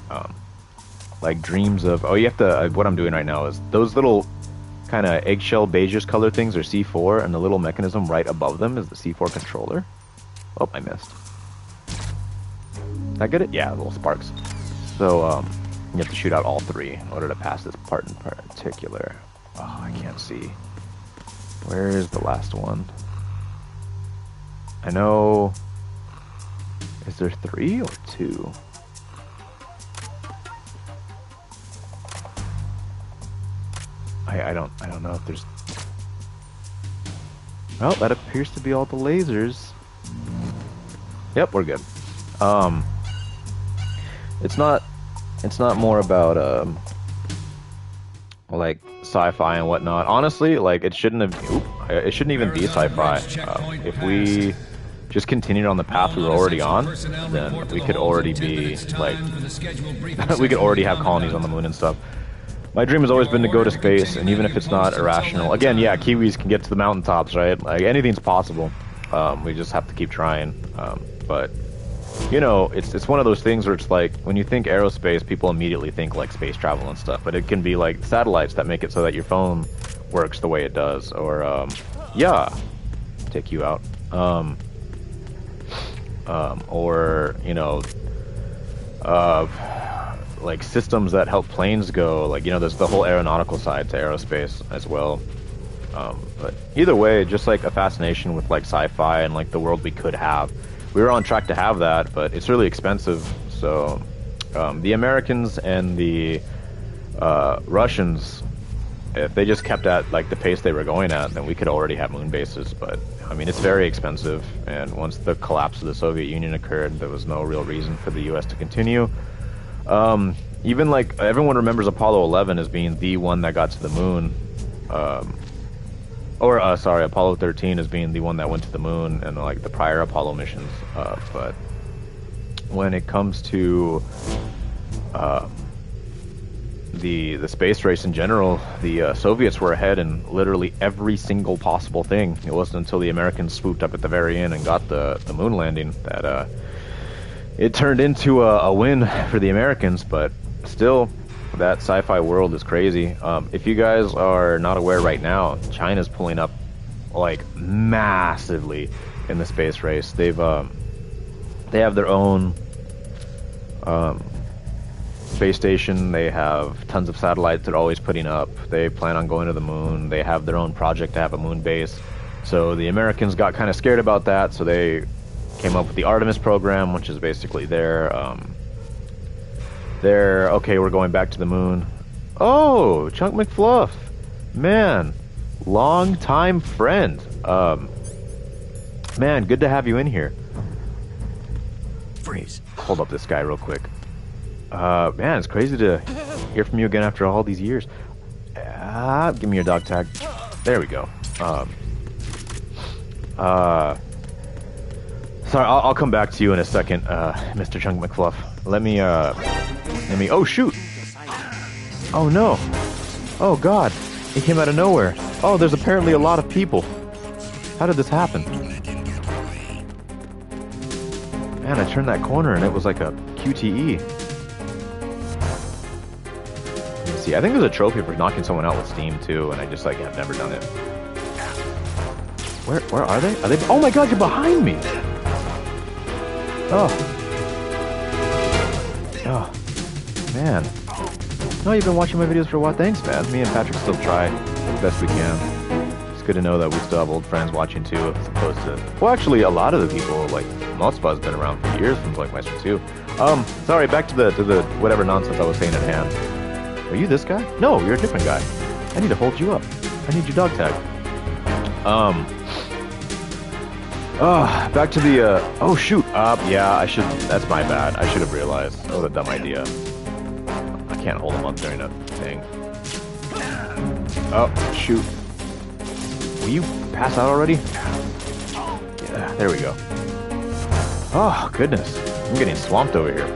[SPEAKER 1] like dreams of... Oh, you have to... what I'm doing right now is those little kind of eggshell beigeish color things are C4, and the little mechanism right above them is the C4 controller. Oh, I missed. Did I get it? Yeah, little sparks. So, you have to shoot out all three in order to pass this part in particular. Oh, I can't see. Where is the last one? I know... Is there 3 or 2? I don't know if there's... Well, that appears to be all the lasers. Yep, we're good. It's not more about like sci-fi and whatnot. Honestly, like it shouldn't even be sci-fi. If we just continued on the path we were already on, then we could already be like we could already have colonies on the moon and stuff. My dream has always been to go to space, and even if it's not irrational, again, yeah, Kiwis can get to the mountaintops, right? Like anything's possible. We just have to keep trying. But you know, it's one of those things where it's like when you think aerospace, people immediately think like space travel and stuff, but it can be like satellites that make it so that your phone works the way it does, or yeah, take you out, or you know, like systems that help planes go, like, you know, there's the whole aeronautical side to aerospace as well. But either way, just like a fascination with like sci-fi and like the world we could have. We were on track to have that, but it's really expensive. So the Americans and the Russians, if they just kept at like the pace they were going at, then we could already have moon bases. But I mean, it's very expensive, and once the collapse of the Soviet Union occurred, there was no real reason for the US to continue. Even like everyone remembers Apollo 11 as being the one that got to the moon, sorry, Apollo 13 as being the one that went to the moon, and like the prior Apollo missions. But when it comes to the space race in general, the Soviets were ahead in literally every single possible thing. It wasn't until the Americans swooped up at the very end and got the moon landing that it turned into a win for the Americans. But still, that sci-fi world is crazy. If you guys are not aware right now, China's pulling up like massively in the space race. They have their own space station. They have tons of satellites they're always putting up. They plan on going to the moon. They have their own project to have a moon base. So the Americans got kind of scared about that, so they came up with the Artemis program, which is basically their okay, we're going back to the moon. Oh, Chunk McFluff, man, long time friend. Man, good to have you in here.
[SPEAKER 2] Freeze.
[SPEAKER 1] Hold up this guy real quick. Man, it's crazy to hear from you again after all these years. Give me your dog tag. There we go. Sorry, I'll come back to you in a second, Mr. Chunk McFluff. Let me, oh shoot! Oh no. Oh god. He came out of nowhere. Oh, there's apparently a lot of people. How did this happen? Man, I turned that corner and it was like a QTE. Let's see, I think there's a trophy for knocking someone out with steam too, and I just like have never done it. Where are they? Are they? Oh my god, you're behind me! Oh. Oh. Man. No, you've been watching my videos for a while. Thanks, man. Me and Patrick still try the best we can. It's good to know that we still have old friends watching too, as opposed to... Well, actually, a lot of the people, like, most of us have been around for years from ZoinkMeister too. Sorry, back to the whatever nonsense I was saying at hand. Are you this guy? No, you're a different guy. I need to hold you up. I need your dog tag. Back to the, oh shoot, yeah, I should, that's my bad. I should have realized. That was a dumb idea. I can't hold him up during a thing. Oh, shoot. Will you pass out already? Yeah, there we go. Oh, goodness. I'm getting swamped over here.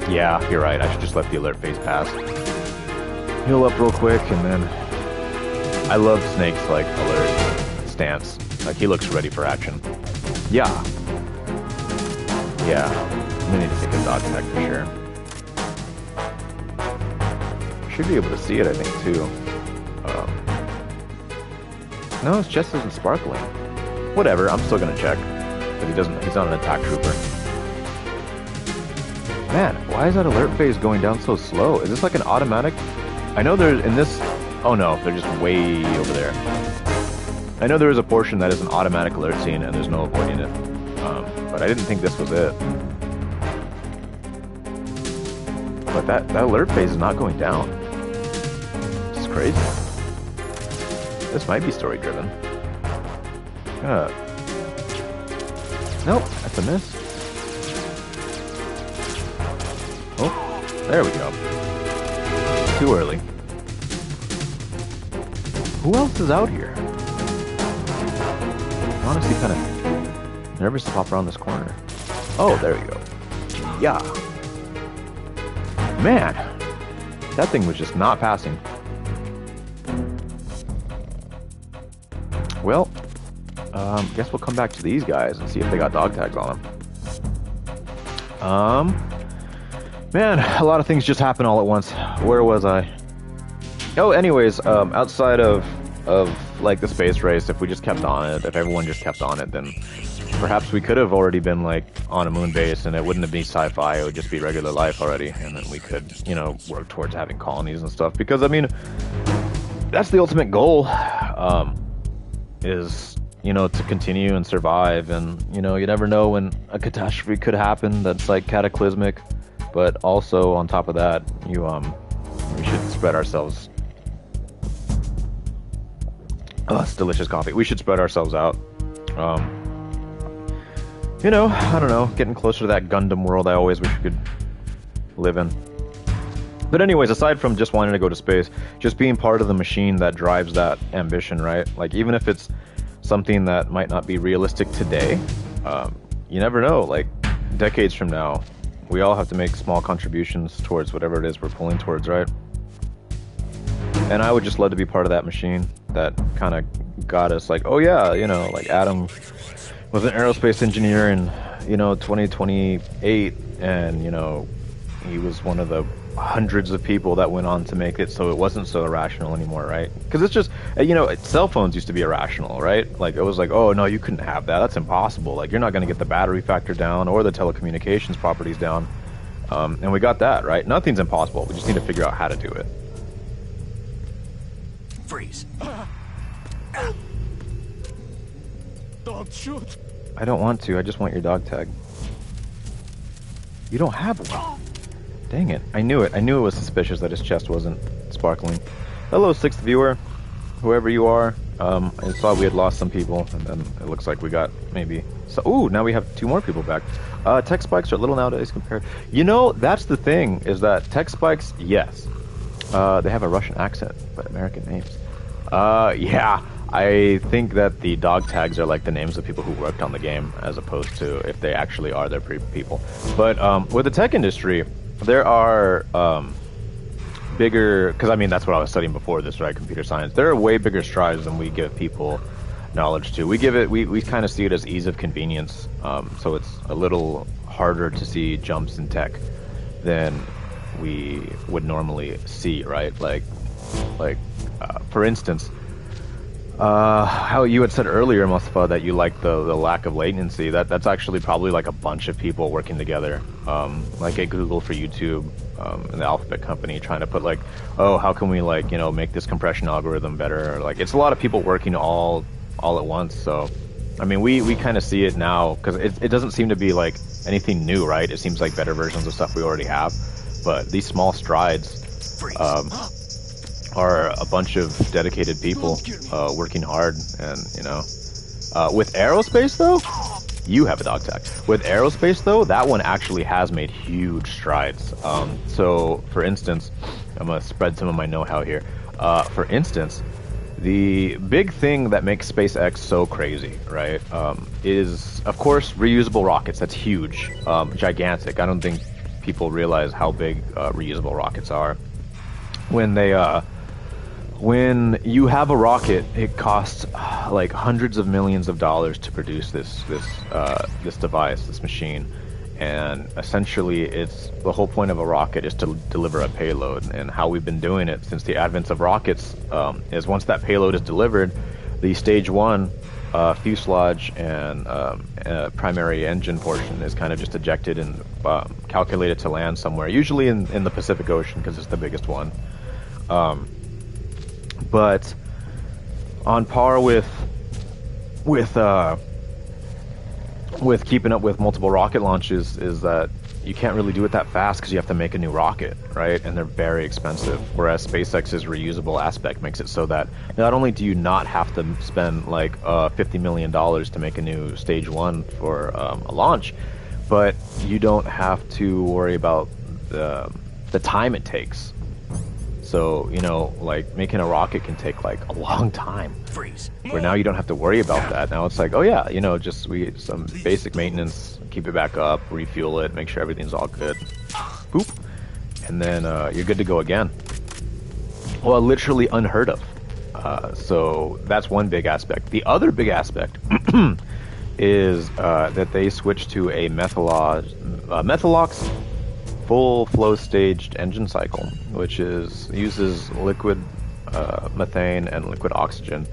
[SPEAKER 1] Yeah, you're right. I should just let the alert phase pass. Heal up real quick, and then... I love Snake's, like, alert stance. Like, he looks ready for action. Yeah. Yeah. I'm gonna need to take a dog tag for sure. Should be able to see it, I think, too. No, his chest isn't sparkling. Whatever, I'm still gonna check. But he's not an attack trooper. Man, why is that alert phase going down so slow? Is this like an automatic? I know there's, in this... Oh no, they're just way over there. I know there is a portion that is an automatic alert scene and there's no avoiding it. But I didn't think this was it. But that alert phase is not going down. This is crazy. This might be story driven. Nope, that's a miss. Oh, there we go. Too early. Who else is out here? I'm honestly kind of nervous to pop around this corner. Oh, there we go. Yeah. Man, that thing was just not passing. Well, guess we'll come back to these guys and see if they got dog tags on them. Man, a lot of things just happen all at once. Where was I? Oh, anyways, outside of like the space race, if we just kept on it, if everyone just kept on it, then perhaps we could have already been like on a moon base, and it wouldn't be sci-fi. It would just be regular life already, and then we could, you know, work towards having colonies and stuff. Because I mean, that's the ultimate goal. Is, you know, to continue and survive, and you know, you never know when a catastrophe could happen that's like cataclysmic. But also on top of that, we should spread ourselves. Oh, it's delicious coffee. We should spread ourselves out. You know, I don't know, getting closer to that Gundam world I always wish we could live in. But anyways, aside from just wanting to go to space, just being part of the machine that drives that ambition, right? Like, even if it's something that might not be realistic today, you never know, like, decades from now, we all have to make small contributions towards whatever it is we're pulling towards, right? And I would just love to be part of that machine that kind of got us, like, oh yeah, you know, like Adam was an aerospace engineer in, you know, 2028, and, you know, he was one of the hundreds of people that went on to make it so it wasn't so irrational anymore, right? Because it's just, you know, cell phones used to be irrational, right? Like, it was like, oh no, you couldn't have that, that's impossible, like, you're not going to get the battery factor down or the telecommunications properties down. And we got that, right? Nothing's impossible, we just need to figure out how to do it.
[SPEAKER 2] Freeze. Don't shoot.
[SPEAKER 1] I don't want to, I just want your dog tag. You don't have one. Dang it, I knew it. I knew it was suspicious that his chest wasn't sparkling. Hello, 6th viewer, whoever you are. I saw we had lost some people, and then it looks like we got maybe... So, ooh, now we have 2 more people back. Tech spikes are little nowadays compared... You know, that's the thing, is that tech spikes, yes. They have a Russian accent, but American names. Yeah, I think that the dog tags are like the names of people who worked on the game, as opposed to if they actually are their people. But with the tech industry, there are bigger, because I mean that's what I was studying before this, right? Computer science. There are way bigger strides than we give people knowledge to. We kind of see it as ease of convenience. So it's a little harder to see jumps in tech than we would normally see, right? Like for instance, how you had said earlier, Mustafa, that you like the lack of latency. That's actually probably like a bunch of people working together, like at Google for YouTube, and the Alphabet company trying to put like, oh, how can we like make this compression algorithm better? Or, like it's a lot of people working all at once. So, I mean, we kind of see it now because it doesn't seem to be like anything new, right? It seems like better versions of stuff we already have, but these small strides. Are a bunch of dedicated people working hard, and with aerospace though, you have a dog tag. With aerospace though, that one actually has made huge strides. So for instance, I'm gonna spread some of my know-how here. For instance, the big thing that makes SpaceX so crazy, right, is of course reusable rockets. That's huge, gigantic. I don't think people realize how big reusable rockets are. When you have a rocket, it costs like hundreds of millions of dollars to produce this device, this machine, and essentially, it's the whole point of a rocket is to deliver a payload. And how we've been doing it since the advent of rockets is once that payload is delivered, the stage one fuselage and primary engine portion is kind of just ejected and calculated to land somewhere, usually in the Pacific Ocean because it's the biggest one. But on par with keeping up with multiple rocket launches is that you can't really do it that fast because you have to make a new rocket, right? And they're very expensive. Whereas SpaceX's reusable aspect makes it so that not only do you not have to spend like $50 million to make a new stage one for a launch, but you don't have to worry about the time it takes. So, like making a rocket can take like a long time.
[SPEAKER 2] Freeze.
[SPEAKER 1] Where now you don't have to worry about that. Now it's like, oh yeah, just some basic maintenance, keep it back up, refuel it, make sure everything's all good. Boop. And then you're good to go again. Well, literally unheard of. So that's one big aspect. The other big aspect is that they switched to a Methalox full flow staged engine cycle, which uses liquid methane and liquid oxygen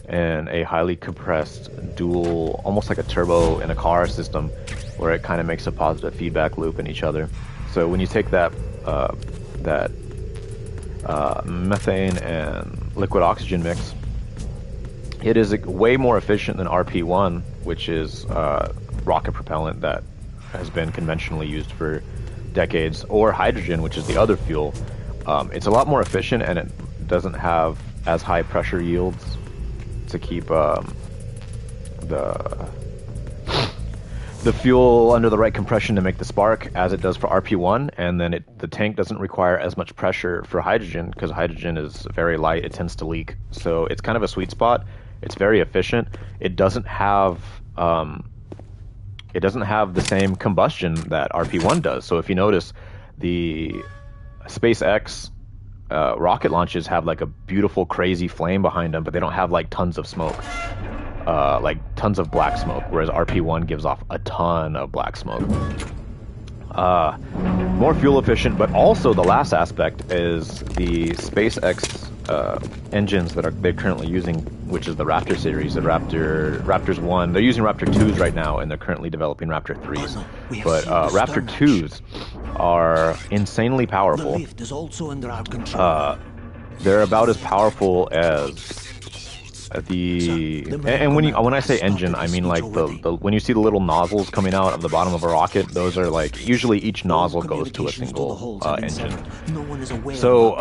[SPEAKER 1] and a highly compressed dual, almost like a turbo in a car system, where it kind of makes a positive feedback loop in each other. So when you take that methane and liquid oxygen mix, it is way more efficient than RP1, which is rocket propellant that has been conventionally used for decades, or hydrogen, which is the other fuel. It's a lot more efficient, and it doesn't have as high pressure yields to keep the fuel under the right compression to make the spark as it does for RP1, and then the tank doesn't require as much pressure for hydrogen because hydrogen is very light, it tends to leak. So it's kind of a sweet spot. It's very efficient. It doesn't have the same combustion that RP1 does. So if you notice, the SpaceX rocket launches have like a beautiful, crazy flame behind them, but they don't have like tons of smoke, like tons of black smoke, whereas RP1 gives off a ton of black smoke. More fuel efficient, but also the last aspect is the SpaceX engines that they're currently using, which is the Raptor series, the Raptors 1. They're using Raptor 2s right now, and they're currently developing Raptor 3s. But Raptor 2s are insanely powerful.
[SPEAKER 2] The lift is also under our control.
[SPEAKER 1] They're about as powerful as and when I say engine, I mean like the when you see the little nozzles coming out of the bottom of a rocket, those are like usually each nozzle goes to a single engine. So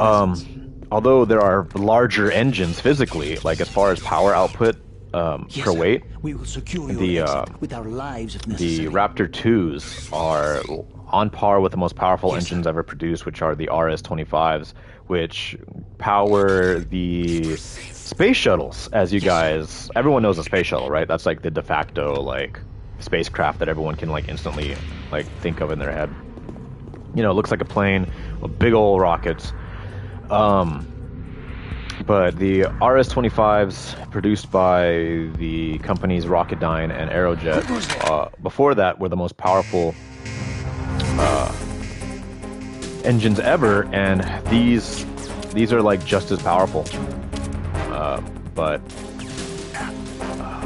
[SPEAKER 1] although there are larger engines physically, like as far as power output per weight, the Raptor 2s are on par with the most powerful engines ever produced, which are the RS-25s, which power the space shuttles. As everyone knows a space shuttle, right? That's like the de facto like spacecraft that everyone can like instantly like think of in their head. You know, it looks like a plane with big old rockets. But the RS-25s produced by the companies Rocketdyne and Aerojet, before that, were the most powerful engines ever, and these are like just as powerful. But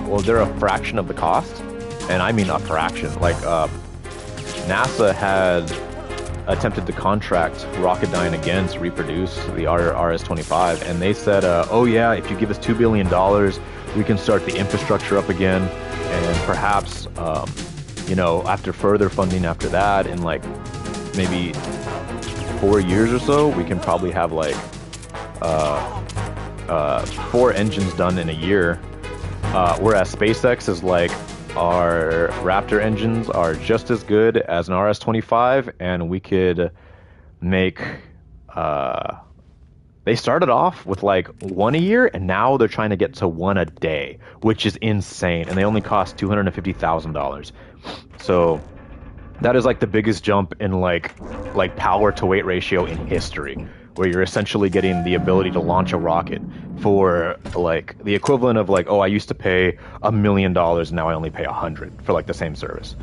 [SPEAKER 1] well, they're a fraction of the cost, and I mean a fraction. Like NASA had attempted to contract Rocketdyne again to reproduce the RS-25, and they said, oh yeah, if you give us $2 billion, we can start the infrastructure up again, and perhaps, you know, after further funding after that, in like maybe 4 years or so, we can probably have like 4 engines done in a year, whereas SpaceX is like, our Raptor engines are just as good as an RS-25, and we could make, they started off with like 1 a year, and now they're trying to get to 1 a day, which is insane, and they only cost $250,000. So that is like the biggest jump in like power to weight ratio in history, where you're essentially getting the ability to launch a rocket for like the equivalent of like, oh, I used to pay $1 million, now I only pay 100 for like the same service.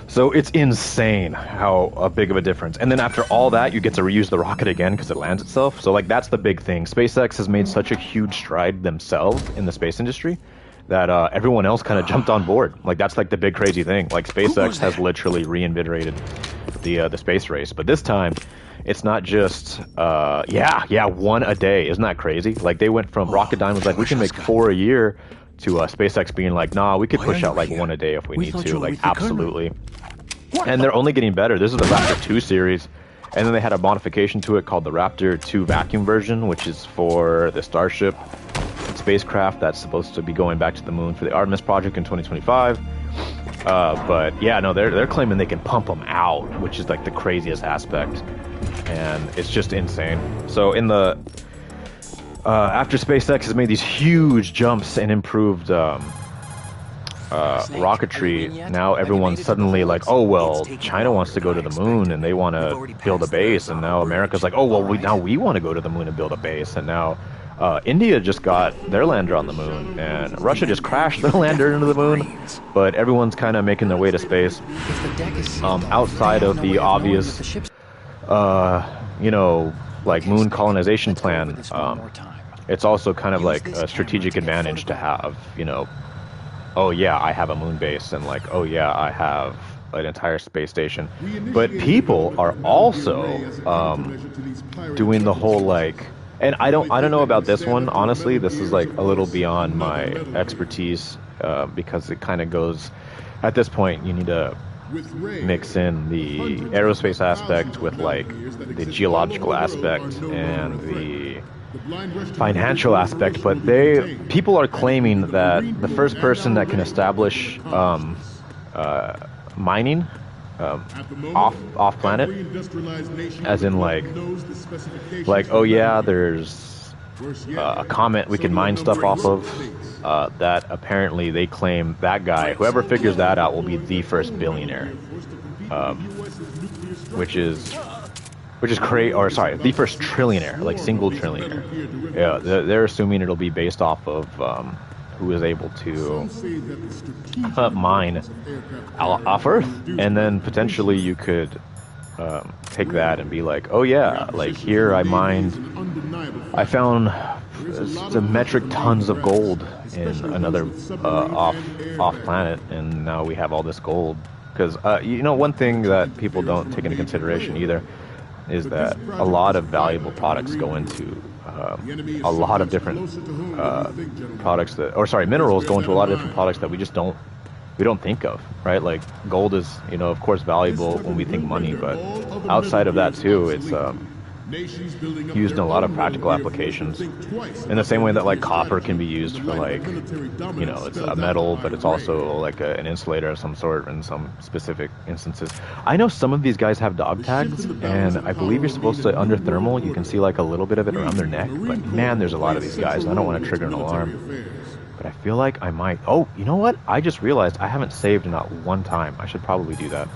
[SPEAKER 1] So it's insane how big of a difference. And then after all that, you get to reuse the rocket again because it lands itself. So like that's the big thing. SpaceX has made such a huge stride themselves in the space industry that everyone else kind of jumped on board. Like that's like the big crazy thing. Like SpaceX has literally reinvigorated the space race, but this time it's not just 1 a day. Isn't that crazy? Like they went from Rocketdyne was like, we can make 4 a year, to SpaceX being like, nah, we could push out like 1 a day if we need to. Like absolutely. And they're only getting better. This is the Raptor 2 series, and then they had a modification to it called the Raptor 2 vacuum version, which is for the Starship spacecraft that's supposed to be going back to the moon for the Artemis project in 2025. But yeah, no, they're claiming they can pump them out, which is like the craziest aspect, and it's just insane. So in the after SpaceX has made these huge jumps and improved rocketry, now everyone's suddenly like, oh well, China wants to go to the moon and they want to build a base, and now America's like, oh well, we want to go to the moon and build a base, and now India just got their lander on the moon, and Russia just crashed their lander into the moon, but everyone's kind of making their way to space. Outside of the obvious, you know, like moon colonization plan, it's also kind of like a strategic advantage to have, you know, oh yeah, I have a moon base, and like, oh yeah, I have an entire space station. But people are also doing the whole like, and I don't know about this one, honestly. This is like a little beyond my expertise, because it kind of goes, at this point, you need to mix in the aerospace aspect with like the geological aspect and the financial aspect. But people are claiming that the first person that can establish mining off planet, as in like oh yeah, there's a comet we can mine stuff off of, that apparently they claim that guy, whoever figures that out, will be the first billionaire, which is the first trillionaire, like single trillionaire. Yeah, they're assuming it'll be based off of who is able to mine off Earth, and then potentially you could take that and be like, oh yeah, like here I found some metric tons of gold in another off planet, and now we have all this gold. Because you know, one thing that people don't take into consideration either is that a lot of valuable products go into a lot of different minerals go into a lot of different products that we just don't think of, right? Like gold is, you know, of course valuable when we think money, but outside of that too, it's used in a lot of practical applications. In the same way that like copper can be used for like, you know, it's a metal, but it's also like an insulator of some sort in some specific instances. I know some of these guys have dog tags, and I believe you're supposed to, under thermal, you can see like a little bit of it around their neck, but man, there's a lot of these guys, and I don't want to trigger an alarm. But I feel like I might. Oh, you know what? I just realized I haven't saved not one time. I should probably do that.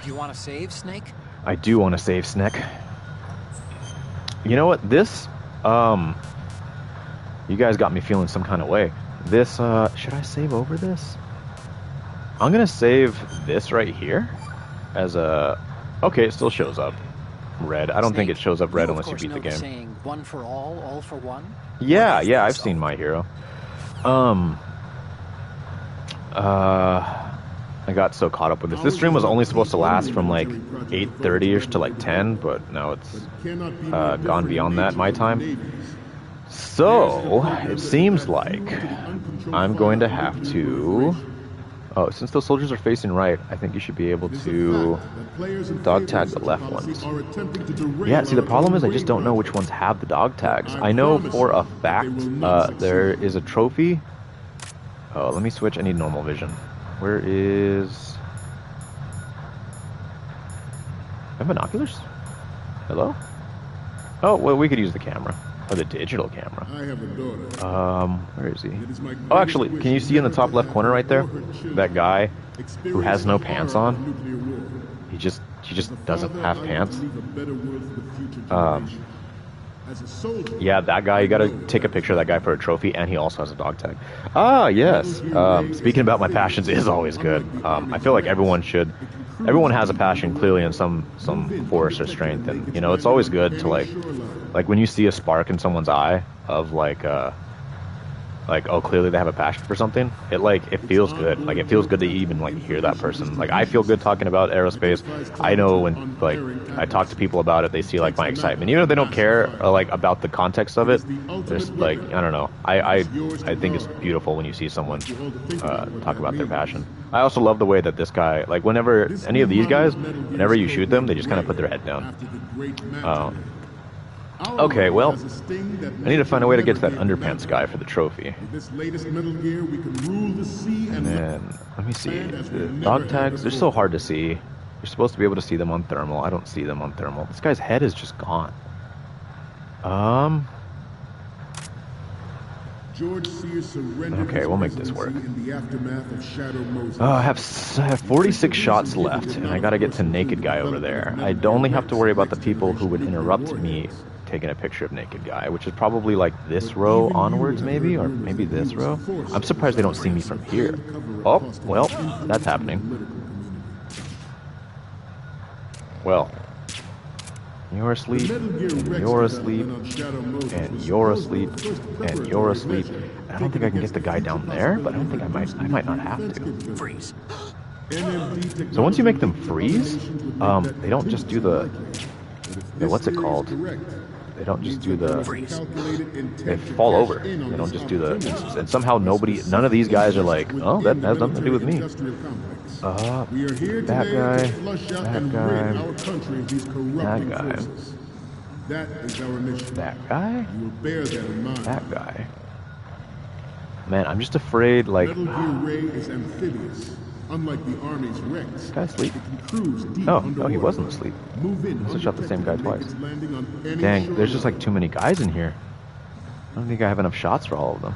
[SPEAKER 3] You want to save, Snake?
[SPEAKER 1] I do want to save Sneck. You know what? This, you guys got me feeling some kind of way. This, should I save over this? I'm gonna save this right here as a... Okay, it still shows up red. I don't think it shows up red unless you beat the game.
[SPEAKER 2] Saying one for all for one?
[SPEAKER 1] Yeah, yeah, I've seen My Hero. I got so caught up with this. This stream was only supposed to last from like 8:30ish to like 10, but now it's gone beyond that my time. So it seems like I'm going to have to... Oh, since those soldiers are facing right, I think you should be able to dog tag the left ones. Yeah, see, the problem is I just don't know which ones have the dog tags. I know for a fact there is a trophy. Oh, let me switch. I need normal vision. Where is... I have binoculars? Hello? Oh, well, we could use the camera. Or the digital camera.
[SPEAKER 3] I have a daughter.
[SPEAKER 1] Where is he? Oh, actually, can you see in the top left corner right there? That guy who has no pants on? He just doesn't have pants. Yeah, that guy, you gotta take a picture of that guy for a trophy, and he also has a dog tag. Ah, yes. Speaking about my passions is always good. I feel like everyone has a passion clearly in some force or strength, and you know, it's always good to like when you see a spark in someone's eye of like oh, clearly they have a passion for something. It feels good. Like it feels good to even like hear that person. Like I feel good talking about aerospace. I know when like I talk to people about it, they see like my excitement, even if they don't care like about the context of it. There's like, I don't know. I think it's beautiful when you see someone talk about their passion. I also love the way that this guy, like whenever any of these guys, whenever you shoot them, they just kind of put their head down. Okay, well, I need to find a way to get to that underpants guy for the trophy. And then, let me see. The dog tags, they're so hard to see. You're supposed to be able to see them on thermal. I don't see them on thermal. This guy's head is just gone. Okay, we'll make this work. I have 46 shots left, and I gotta get to naked guy over there. I only have to worry about the people who would interrupt me taking a picture of naked guy, which is probably like this row onwards, maybe, or maybe this row. I'm surprised they don't see me from here. Oh, well, that's happening. Well, you're asleep, and you're asleep, and you're asleep, and you're asleep. I don't think I can get the guy down there, but I don't think I might not have to.
[SPEAKER 2] Freeze.
[SPEAKER 1] So once you make them freeze, they don't just do the... what's it called? They don't just do the... They fall over. They don't just do the... And somehow none of these guys are like, oh, that has nothing to do with me. That guy, that guy, that guy, that guy, that guy. Man, I'm just afraid, like... Unlike the Army's Rex, this guy asleep? Oh, no, he wasn't asleep. I must have shot the same guy twice. Dang, there's just like too many guys in here. I don't think I have enough shots for all of them.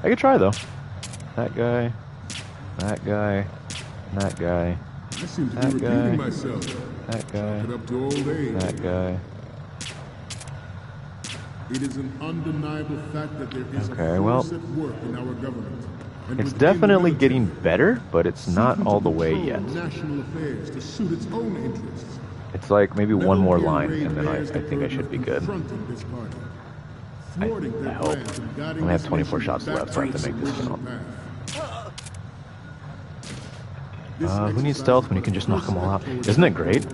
[SPEAKER 1] I could try though. That guy, that guy, that guy, that guy, that guy, that guy. It is an undeniable fact that there is a force at work in our government. It's definitely getting better, but it's not all the way yet. It's like maybe one more line, and then I think I should be good. I hope. I only have 24 shots left, so I have to make this count. Who needs stealth when you can just knock them all out? Isn't it great?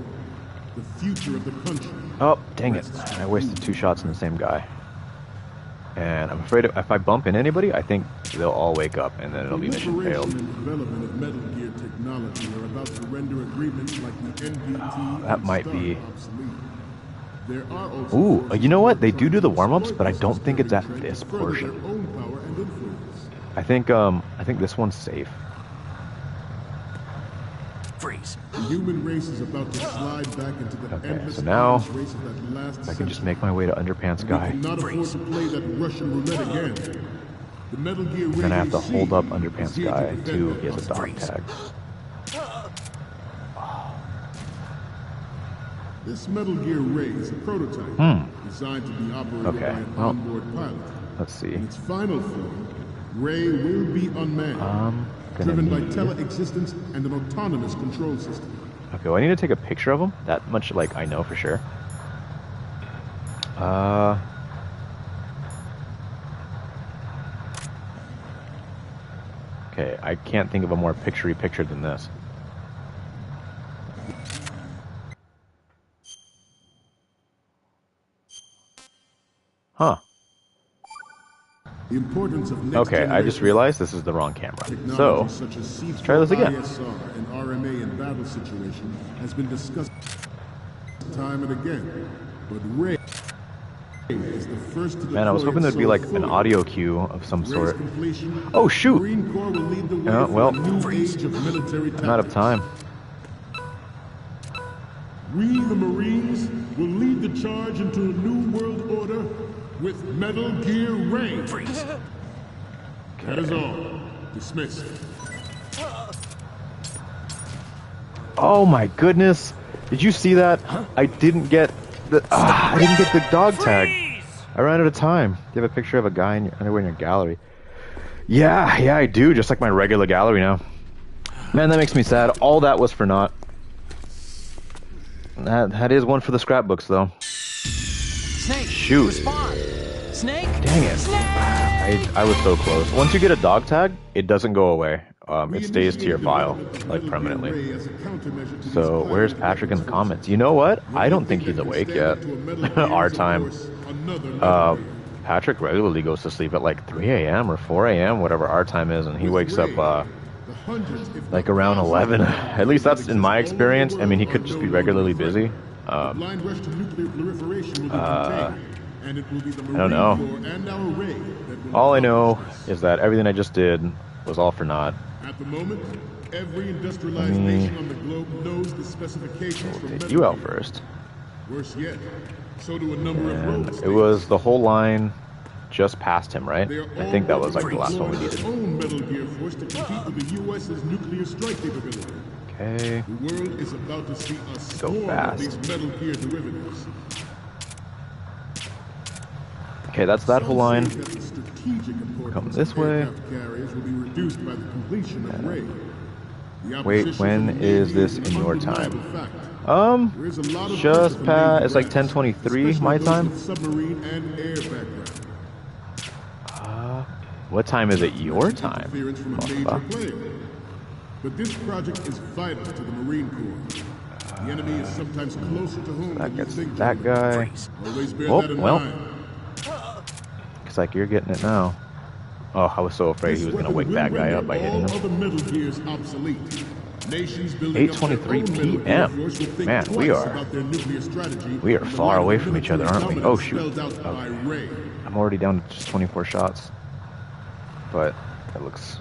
[SPEAKER 1] Oh, dang it. I wasted 2 shots on the same guy. And I'm afraid if I bump in anybody, I think they'll all wake up, and then it'll be mission failed. That might be... Ooh, you know what? They do the warm-ups, but I don't think it's at this portion. I think this one's safe.
[SPEAKER 2] Freeze.
[SPEAKER 3] The human race is about to slide back into the
[SPEAKER 1] okay, so now I can just make my way to underpants guy. Then I have to hold up underpants guy to get the dog tag.
[SPEAKER 3] This Metal Gear Ray is a prototype designed to be operated by an onboard pilot.
[SPEAKER 1] Let's see.
[SPEAKER 3] In its final form, Ray will be unmanned, driven by tele-existence and an autonomous control system.
[SPEAKER 1] Okay, well, I need to take a picture of him. That much, like, I know for sure. Okay, I can't think of a more picture-y picture than this. Huh.
[SPEAKER 3] The importance of
[SPEAKER 1] Okay, I just realized this is the wrong camera. So, let's try this again.
[SPEAKER 3] ISR and RMA in battle situation has been discussed time and again, but Ray is the first to deploy.
[SPEAKER 1] Man, I was hoping there'd be like an audio cue of some sort. Oh shoot!
[SPEAKER 3] Marine Corps will lead the way
[SPEAKER 1] Well,
[SPEAKER 3] for a new age of military
[SPEAKER 1] I'm out of time.
[SPEAKER 3] We, the Marines, will lead the charge into a new world order with Metal Gear Ray.
[SPEAKER 2] Freeze.
[SPEAKER 3] That is all. Dismissed.
[SPEAKER 1] Oh my goodness! Did you see that? I didn't get the dog tag. I ran out of time. You have a picture of a guy in your underwear in your gallery. Yeah, I do. Just like my regular gallery now. Man, that makes me sad. All that was for naught. That is one for the scrapbooks, though.
[SPEAKER 2] Snake,
[SPEAKER 1] shoot!
[SPEAKER 2] Respond. Snake.
[SPEAKER 1] Dang it!
[SPEAKER 2] Snake!
[SPEAKER 1] I was so close. Once you get a dog tag, it doesn't go away. It stays to your file, like permanently. So where's Patrick in the comments? You know what? I don't think he's awake yet. Our time. Patrick regularly goes to sleep at like 3 a.m. or 4 a.m., whatever our time is, and he wakes up like around 11. At least that's in my experience. I mean, he could just be regularly busy. I don't know. All I know is that everything I just did was all for naught.
[SPEAKER 3] At the moment, every industrialized nation on the globe knows the specifications for
[SPEAKER 1] Take
[SPEAKER 3] metal
[SPEAKER 1] you out
[SPEAKER 3] gear.
[SPEAKER 1] first.
[SPEAKER 3] Worse yet, so do a number of road
[SPEAKER 1] And it was the whole line just past him, right?
[SPEAKER 3] They are
[SPEAKER 1] I think that
[SPEAKER 3] all
[SPEAKER 1] was like the last one we
[SPEAKER 3] working
[SPEAKER 1] needed.
[SPEAKER 3] on their own Metal Gear force to compete with the U.S.'s nuclear strike capability.
[SPEAKER 1] Okay.
[SPEAKER 3] The world is about to see a
[SPEAKER 1] Go
[SPEAKER 3] swarm of
[SPEAKER 1] fast.
[SPEAKER 3] these Metal Gear derivatives.
[SPEAKER 1] Okay, that's that whole line.
[SPEAKER 3] Some say that the strategic importance
[SPEAKER 1] Come this
[SPEAKER 3] of
[SPEAKER 1] way.
[SPEAKER 3] aircraft carriers will be reduced by the completion of Ray. The
[SPEAKER 1] Wait,
[SPEAKER 3] opposition
[SPEAKER 1] when
[SPEAKER 3] from the
[SPEAKER 1] is
[SPEAKER 3] Navy
[SPEAKER 1] this
[SPEAKER 3] is
[SPEAKER 1] in
[SPEAKER 3] an
[SPEAKER 1] your
[SPEAKER 3] undeniable
[SPEAKER 1] time?
[SPEAKER 3] fact. There is a lot of
[SPEAKER 1] Just
[SPEAKER 3] pressure from
[SPEAKER 1] past.
[SPEAKER 3] Navy
[SPEAKER 1] It's like
[SPEAKER 3] brass,
[SPEAKER 1] 10:23
[SPEAKER 3] especially
[SPEAKER 1] my
[SPEAKER 3] those
[SPEAKER 1] time.
[SPEAKER 3] with submarine and air background.
[SPEAKER 1] What time is it your time?
[SPEAKER 3] Interference from a major player. But this project is vital to the Marine Corps. The enemy is sometimes closer to home
[SPEAKER 1] That
[SPEAKER 3] than you
[SPEAKER 1] gets
[SPEAKER 3] think.
[SPEAKER 1] that guy.
[SPEAKER 3] Always bear
[SPEAKER 1] Oh,
[SPEAKER 3] that in
[SPEAKER 1] well.
[SPEAKER 3] mind.
[SPEAKER 1] Looks like you're getting it now. Oh, I was so afraid he was gonna wake that guy up by hitting
[SPEAKER 3] all
[SPEAKER 1] him.
[SPEAKER 3] other Metal Gears obsolete. Nations building up their
[SPEAKER 1] 8:23
[SPEAKER 3] own Metal Gear
[SPEAKER 1] p.m.
[SPEAKER 3] force will think
[SPEAKER 1] Man, we
[SPEAKER 3] twice
[SPEAKER 1] are-
[SPEAKER 3] about their nuclear strategy
[SPEAKER 1] we are
[SPEAKER 3] in the
[SPEAKER 1] far
[SPEAKER 3] light of
[SPEAKER 1] away
[SPEAKER 3] the
[SPEAKER 1] from each other,
[SPEAKER 3] military
[SPEAKER 1] aren't we?
[SPEAKER 3] dominance
[SPEAKER 1] Oh, shoot.
[SPEAKER 3] spelled out by Ray.
[SPEAKER 1] I'm already down to just 24 shots. But it looks.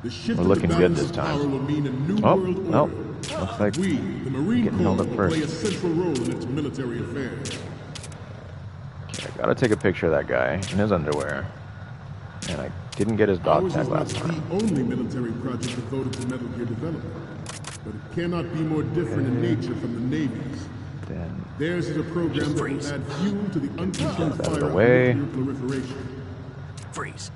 [SPEAKER 3] The shift
[SPEAKER 1] We're
[SPEAKER 3] of
[SPEAKER 1] looking
[SPEAKER 3] the
[SPEAKER 1] good
[SPEAKER 3] balance
[SPEAKER 1] this
[SPEAKER 3] of
[SPEAKER 1] time.
[SPEAKER 3] power will mean a new
[SPEAKER 1] Oh,
[SPEAKER 3] world
[SPEAKER 1] no.
[SPEAKER 3] order.
[SPEAKER 1] Looks like
[SPEAKER 3] We, the Marine
[SPEAKER 1] getting
[SPEAKER 3] Corps,
[SPEAKER 1] held up
[SPEAKER 3] will
[SPEAKER 1] first.
[SPEAKER 3] play a central role in its military affairs.
[SPEAKER 1] Okay, I gotta take a picture of that guy in his underwear. And I didn't get his dog
[SPEAKER 3] Ours
[SPEAKER 1] tag
[SPEAKER 3] is not
[SPEAKER 1] last time.
[SPEAKER 3] the only military project devoted to Metal Gear development, but it cannot be more different in nature from the Navy's.
[SPEAKER 1] Then
[SPEAKER 3] Theirs is a program that will add fuel to the uncontrolled
[SPEAKER 1] Get out of
[SPEAKER 3] fire
[SPEAKER 1] the
[SPEAKER 3] of
[SPEAKER 1] way.
[SPEAKER 3] nuclear proliferation.
[SPEAKER 2] Freeze.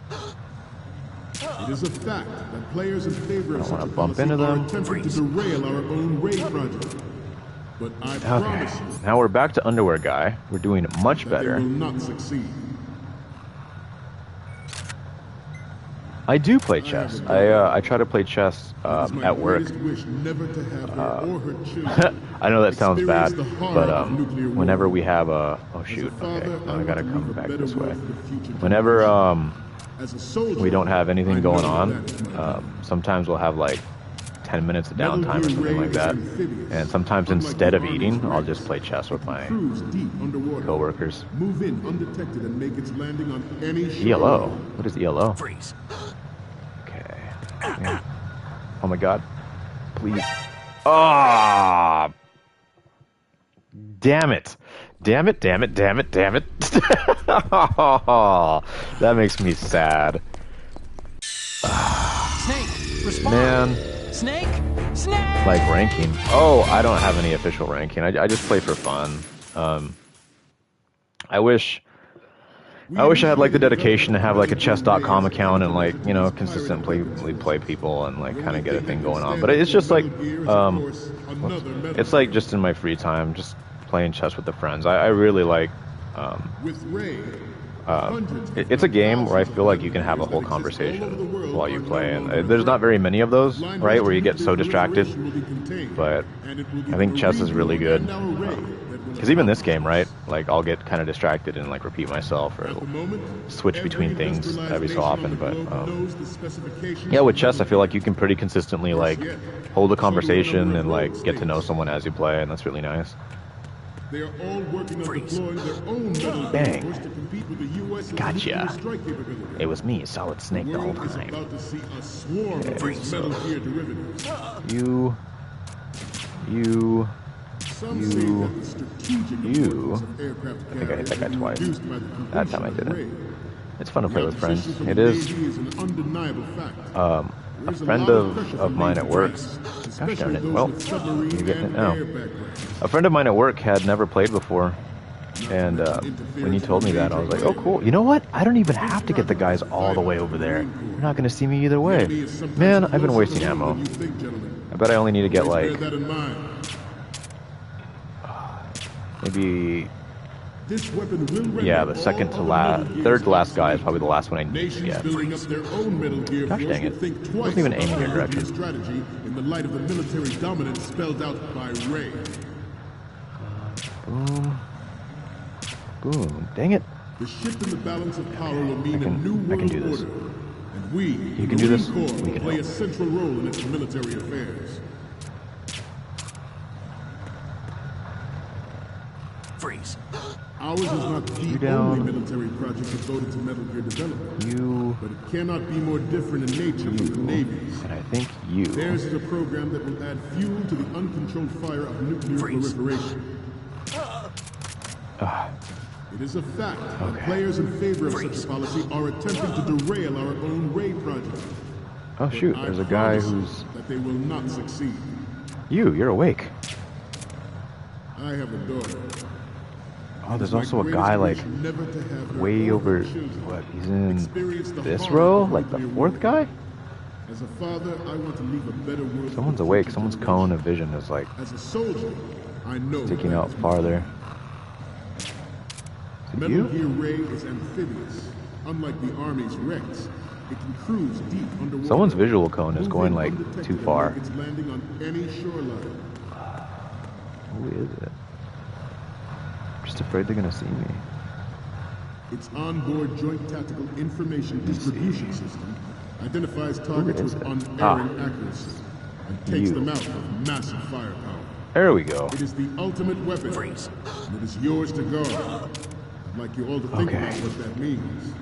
[SPEAKER 3] It is a fact that players in favor of
[SPEAKER 1] I don't
[SPEAKER 3] such a
[SPEAKER 1] wanna bump
[SPEAKER 3] policy
[SPEAKER 1] into
[SPEAKER 3] are
[SPEAKER 1] them.
[SPEAKER 3] attempting to derail our own Ray project. But I
[SPEAKER 1] Okay,
[SPEAKER 3] promise you
[SPEAKER 1] now we're back to underwear guy. We're doing much
[SPEAKER 3] that they
[SPEAKER 1] better.
[SPEAKER 3] will not succeed.
[SPEAKER 1] I do play chess. I try to play chess
[SPEAKER 3] It is my
[SPEAKER 1] at work.
[SPEAKER 3] greatest wish never to have her or her children
[SPEAKER 1] I know that sounds bad,
[SPEAKER 3] experience the horror
[SPEAKER 1] but
[SPEAKER 3] of nuclear war.
[SPEAKER 1] whenever we have a oh
[SPEAKER 3] As a
[SPEAKER 1] shoot,
[SPEAKER 3] father,
[SPEAKER 1] okay, I
[SPEAKER 3] want
[SPEAKER 1] gotta
[SPEAKER 3] to
[SPEAKER 1] come
[SPEAKER 3] leave a
[SPEAKER 1] back
[SPEAKER 3] better
[SPEAKER 1] this way.
[SPEAKER 3] world for the future
[SPEAKER 1] Whenever
[SPEAKER 3] As a soldier,
[SPEAKER 1] we don't have anything
[SPEAKER 3] I
[SPEAKER 1] going
[SPEAKER 3] know
[SPEAKER 1] on,
[SPEAKER 3] that is my job.
[SPEAKER 1] sometimes we'll have like 10 minutes of
[SPEAKER 3] Metal
[SPEAKER 1] downtime or
[SPEAKER 3] Gear
[SPEAKER 1] something
[SPEAKER 3] Ray
[SPEAKER 1] like
[SPEAKER 3] is
[SPEAKER 1] that.
[SPEAKER 3] amphibious.
[SPEAKER 1] And sometimes
[SPEAKER 3] Unlike
[SPEAKER 1] instead
[SPEAKER 3] the
[SPEAKER 1] of
[SPEAKER 3] Army's
[SPEAKER 1] eating, I'll
[SPEAKER 3] Rays,
[SPEAKER 1] just play chess with my
[SPEAKER 3] cruise deep underwater,
[SPEAKER 1] coworkers.
[SPEAKER 3] move in undetected, and make its landing on any shore.
[SPEAKER 1] ELO. What is ELO?
[SPEAKER 2] Freeze.
[SPEAKER 1] Okay. Yeah. Oh my god. Please. Ah! Damn it. Damn it, damn it, damn it, damn it. Oh, that makes me sad.
[SPEAKER 2] Snake, respond.
[SPEAKER 1] Man.
[SPEAKER 2] Snake? Snake!
[SPEAKER 1] Like ranking. Oh, I don't have any official ranking. I just play for fun. I wish I had like the dedication to have like a chess.com account and like, you know, consistently play people and like kind of get a thing going on. But it's just like it's like just in my free time, just playing chess with the friends. I really like it's a game where I feel like you can have a whole conversation while you play, and there's not very many of those, right, where you get so distracted, but I think chess is really good, because even this game, right, like I'll get kind of distracted and like repeat myself or switch between things every so often, but yeah, with chess I feel like you can pretty consistently like hold a conversation and like get to know someone as you play, and that's really nice.
[SPEAKER 3] They are all working on deploying their own metal
[SPEAKER 1] Bang.
[SPEAKER 3] gears to compete with the U.S.
[SPEAKER 1] Gotcha.
[SPEAKER 3] strike capability.
[SPEAKER 1] It was me, Solid Snake, the whole
[SPEAKER 3] World is
[SPEAKER 1] time.
[SPEAKER 3] about to see a swarm of these metal gear derivatives. Some say that the strategic importance of aircraft
[SPEAKER 1] I think I hit that guy
[SPEAKER 3] carriers will
[SPEAKER 1] twice.
[SPEAKER 3] be reduced by the
[SPEAKER 1] That
[SPEAKER 3] completion
[SPEAKER 1] time I
[SPEAKER 3] of the
[SPEAKER 1] didn't.
[SPEAKER 3] raid.
[SPEAKER 1] It's fun to play with friends.
[SPEAKER 3] Opposition from
[SPEAKER 1] It
[SPEAKER 3] the
[SPEAKER 1] is.
[SPEAKER 3] Navy is an undeniable fact.
[SPEAKER 1] A
[SPEAKER 3] There's
[SPEAKER 1] friend
[SPEAKER 3] lot of pressure
[SPEAKER 1] of
[SPEAKER 3] from
[SPEAKER 1] mine
[SPEAKER 3] Navy
[SPEAKER 1] at work.
[SPEAKER 3] brass,
[SPEAKER 1] Gosh
[SPEAKER 3] especially
[SPEAKER 1] darn it.
[SPEAKER 3] those
[SPEAKER 1] Well,
[SPEAKER 3] with submarine
[SPEAKER 1] you're getting it
[SPEAKER 3] and
[SPEAKER 1] now.
[SPEAKER 3] air backgrounds.
[SPEAKER 1] A friend of mine at work had never played before, and when he told me that, I was like, oh, cool. You know what? I don't even have to get the guys all the way over there. They're not going to see me either way. Man, I've been wasting ammo. I bet I only need to get like
[SPEAKER 3] Bear that in mind.
[SPEAKER 1] maybe,
[SPEAKER 3] This weapon will render
[SPEAKER 1] yeah, the
[SPEAKER 3] all
[SPEAKER 1] second to
[SPEAKER 3] other
[SPEAKER 1] last,
[SPEAKER 3] metal gears
[SPEAKER 1] third to last guy is
[SPEAKER 3] obsolete.
[SPEAKER 1] probably the last one I need to
[SPEAKER 3] Nations
[SPEAKER 1] get.
[SPEAKER 3] building up their own metal gear
[SPEAKER 1] Gosh
[SPEAKER 3] force
[SPEAKER 1] dang it.
[SPEAKER 3] will think
[SPEAKER 1] Wasn't
[SPEAKER 3] twice
[SPEAKER 1] even
[SPEAKER 3] about
[SPEAKER 1] aiming your
[SPEAKER 3] metal gear
[SPEAKER 1] direction.
[SPEAKER 3] strategy in the light of the military dominance spelled out by Ray.
[SPEAKER 1] Boom. Boom. Dang it.
[SPEAKER 3] The shift in the balance of power will mean a new
[SPEAKER 1] I can
[SPEAKER 3] world
[SPEAKER 1] do this.
[SPEAKER 3] order, and we,
[SPEAKER 1] You
[SPEAKER 3] the
[SPEAKER 1] can do
[SPEAKER 3] Marine
[SPEAKER 1] this?
[SPEAKER 3] Corps,
[SPEAKER 1] We
[SPEAKER 3] will
[SPEAKER 1] can
[SPEAKER 3] play
[SPEAKER 1] help.
[SPEAKER 3] a central role in its military affairs.
[SPEAKER 2] Freeze.
[SPEAKER 3] Ours is not the
[SPEAKER 1] down.
[SPEAKER 3] only military project devoted to metal gear development,
[SPEAKER 1] You,
[SPEAKER 3] but it cannot be more different in nature from the Navy's.
[SPEAKER 1] and I think you.
[SPEAKER 3] Theirs is a program that will add fuel to the uncontrolled fire of nuclear proliferation. It is a fact that players in favor of such a policy are attempting to derail our own Ray project.
[SPEAKER 1] Oh shoot,
[SPEAKER 3] I
[SPEAKER 1] there's a guy
[SPEAKER 3] promise you
[SPEAKER 1] who's...
[SPEAKER 3] that they will not succeed.
[SPEAKER 1] You're awake.
[SPEAKER 3] I have a daughter.
[SPEAKER 1] Oh, there's
[SPEAKER 3] My
[SPEAKER 1] also a
[SPEAKER 3] greatest
[SPEAKER 1] guy like
[SPEAKER 3] wish never to have her
[SPEAKER 1] way
[SPEAKER 3] or
[SPEAKER 1] over,
[SPEAKER 3] her children
[SPEAKER 1] what, he's in
[SPEAKER 3] experience the
[SPEAKER 1] this
[SPEAKER 3] horror
[SPEAKER 1] row?
[SPEAKER 3] of
[SPEAKER 1] Like the
[SPEAKER 3] nuclear
[SPEAKER 1] fourth
[SPEAKER 3] war.
[SPEAKER 1] guy?
[SPEAKER 3] As a father, I want to leave a better world.
[SPEAKER 1] Someone's
[SPEAKER 3] for
[SPEAKER 1] awake,
[SPEAKER 3] future
[SPEAKER 1] someone's
[SPEAKER 3] generations.
[SPEAKER 1] cone of vision is like
[SPEAKER 3] As a soldier, I know
[SPEAKER 1] sticking
[SPEAKER 3] that
[SPEAKER 1] out
[SPEAKER 3] is my
[SPEAKER 1] farther.
[SPEAKER 3] duty.
[SPEAKER 1] Is it
[SPEAKER 3] Metal
[SPEAKER 1] you?
[SPEAKER 3] Gear Ray is amphibious. Unlike the Army's Rex, it can cruise deep underwater.
[SPEAKER 1] Someone's visual cone is
[SPEAKER 3] moving
[SPEAKER 1] going like
[SPEAKER 3] undetected
[SPEAKER 1] too
[SPEAKER 3] and
[SPEAKER 1] far.
[SPEAKER 3] make its landing on any shoreline.
[SPEAKER 1] Who is it? I'm just afraid they're gonna see me.
[SPEAKER 3] Its onboard Joint Tactical Information Distribution System identifies targets
[SPEAKER 1] is
[SPEAKER 3] with
[SPEAKER 1] it?
[SPEAKER 3] unerring accuracy and takes
[SPEAKER 1] You.
[SPEAKER 3] them out with massive firepower.
[SPEAKER 1] There we go.
[SPEAKER 3] It is the ultimate weapon,
[SPEAKER 2] Freeze.
[SPEAKER 3] and it is yours to guard. I'd like you all to think
[SPEAKER 1] Okay.
[SPEAKER 3] about what that means.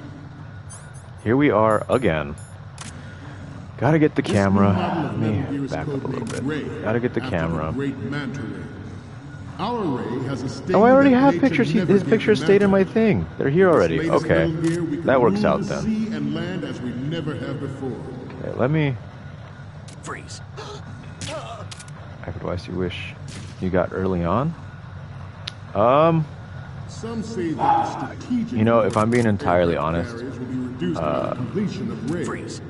[SPEAKER 1] Here we are again. Gotta get the
[SPEAKER 3] This new
[SPEAKER 1] camera.
[SPEAKER 3] model
[SPEAKER 1] Let
[SPEAKER 3] of Metal
[SPEAKER 1] me
[SPEAKER 3] Gear is
[SPEAKER 1] back up a little
[SPEAKER 3] codenamed
[SPEAKER 1] bit.
[SPEAKER 3] Ray,
[SPEAKER 1] Gotta get the
[SPEAKER 3] after
[SPEAKER 1] camera.
[SPEAKER 3] Great Manta Ray. Our Ray has a
[SPEAKER 1] Oh, I already
[SPEAKER 3] state
[SPEAKER 1] have
[SPEAKER 3] that
[SPEAKER 1] pictures.
[SPEAKER 3] nature
[SPEAKER 1] His
[SPEAKER 3] never
[SPEAKER 1] pictures
[SPEAKER 3] gave
[SPEAKER 1] stayed in my
[SPEAKER 3] Manta.
[SPEAKER 1] thing. They're here already.
[SPEAKER 3] Latest
[SPEAKER 1] Okay.
[SPEAKER 3] Metal Gear, we can
[SPEAKER 1] That works
[SPEAKER 3] rule
[SPEAKER 1] out
[SPEAKER 3] the
[SPEAKER 1] then.
[SPEAKER 3] Sea and land as we never have before.
[SPEAKER 1] Okay, let me...
[SPEAKER 2] Freeze.
[SPEAKER 1] Advice you wish you got early on?
[SPEAKER 3] Some say that the strategic
[SPEAKER 1] You know, if I'm being
[SPEAKER 3] importance of
[SPEAKER 1] entirely
[SPEAKER 3] aircraft
[SPEAKER 1] honest,
[SPEAKER 3] carriers will be reduced by the completion of Ray.
[SPEAKER 2] Freeze.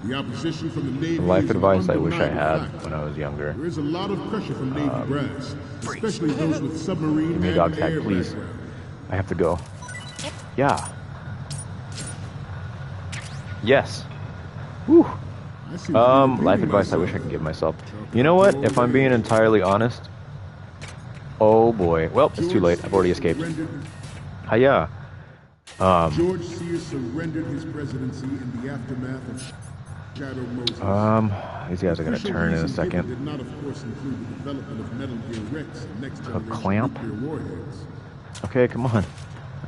[SPEAKER 3] The opposition from the Navy
[SPEAKER 1] life
[SPEAKER 3] is an
[SPEAKER 1] advice I wish I
[SPEAKER 3] undeniable
[SPEAKER 1] had
[SPEAKER 3] fact.
[SPEAKER 1] when I was younger.
[SPEAKER 3] There is a lot of pressure from Navy brass, especially those with submarine
[SPEAKER 1] me a
[SPEAKER 3] and
[SPEAKER 1] dog tag,
[SPEAKER 3] air
[SPEAKER 1] please.
[SPEAKER 3] background.
[SPEAKER 1] I have to go. Yeah. Yes. Whew.
[SPEAKER 3] I seem to be
[SPEAKER 1] Life
[SPEAKER 3] repeating
[SPEAKER 1] advice I
[SPEAKER 3] myself.
[SPEAKER 1] wish I could give myself. You know what? If I'm being entirely honest, oh boy. Well, it's too late. I've already escaped. Hiya.
[SPEAKER 3] George Sears surrendered his presidency in the aftermath of Shadow Moses.
[SPEAKER 1] These guys are gonna
[SPEAKER 3] Official
[SPEAKER 1] turn in a
[SPEAKER 3] reasons given
[SPEAKER 1] second.
[SPEAKER 3] did not, of course, include the development of Metal Gear Rex and next generation
[SPEAKER 1] clamp?
[SPEAKER 3] nuclear warheads.
[SPEAKER 1] Okay, come on.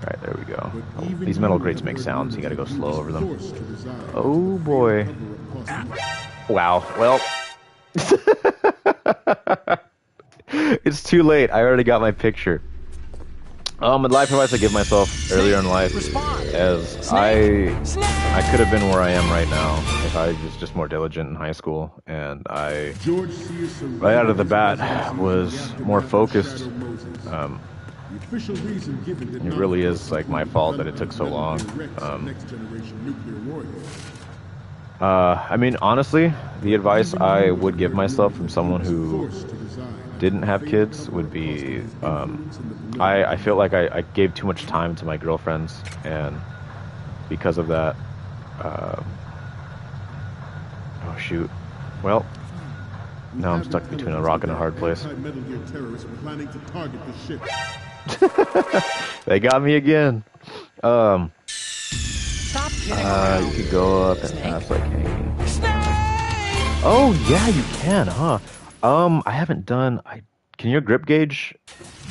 [SPEAKER 1] Alright, there we go.
[SPEAKER 3] But
[SPEAKER 1] Oh,
[SPEAKER 3] even
[SPEAKER 1] these metal
[SPEAKER 3] you
[SPEAKER 1] grates
[SPEAKER 3] have
[SPEAKER 1] make
[SPEAKER 3] heard
[SPEAKER 1] sounds. You gotta go
[SPEAKER 3] rumors that
[SPEAKER 1] slow
[SPEAKER 3] he
[SPEAKER 1] over
[SPEAKER 3] was
[SPEAKER 1] them.
[SPEAKER 3] forced to resign
[SPEAKER 1] Oh,
[SPEAKER 3] after
[SPEAKER 1] boy.
[SPEAKER 3] failed cover-up cost him-
[SPEAKER 1] Wow. Well. It's too late. I already got my picture. The life advice I give myself earlier in life, as I could have been where I am right now if I was just more diligent in high school, and I right out of the bat was more focused. It really is like my fault that it took so long. I mean, honestly, the advice I would give myself from someone who didn't have kids would be, I feel like I gave too much time to my girlfriends, and because of that, oh shoot, well, now I'm stuck between a rock and a hard place. They got me again. You could go up and pass like hanging. Oh yeah, you can, huh? I haven't done. Can your grip gauge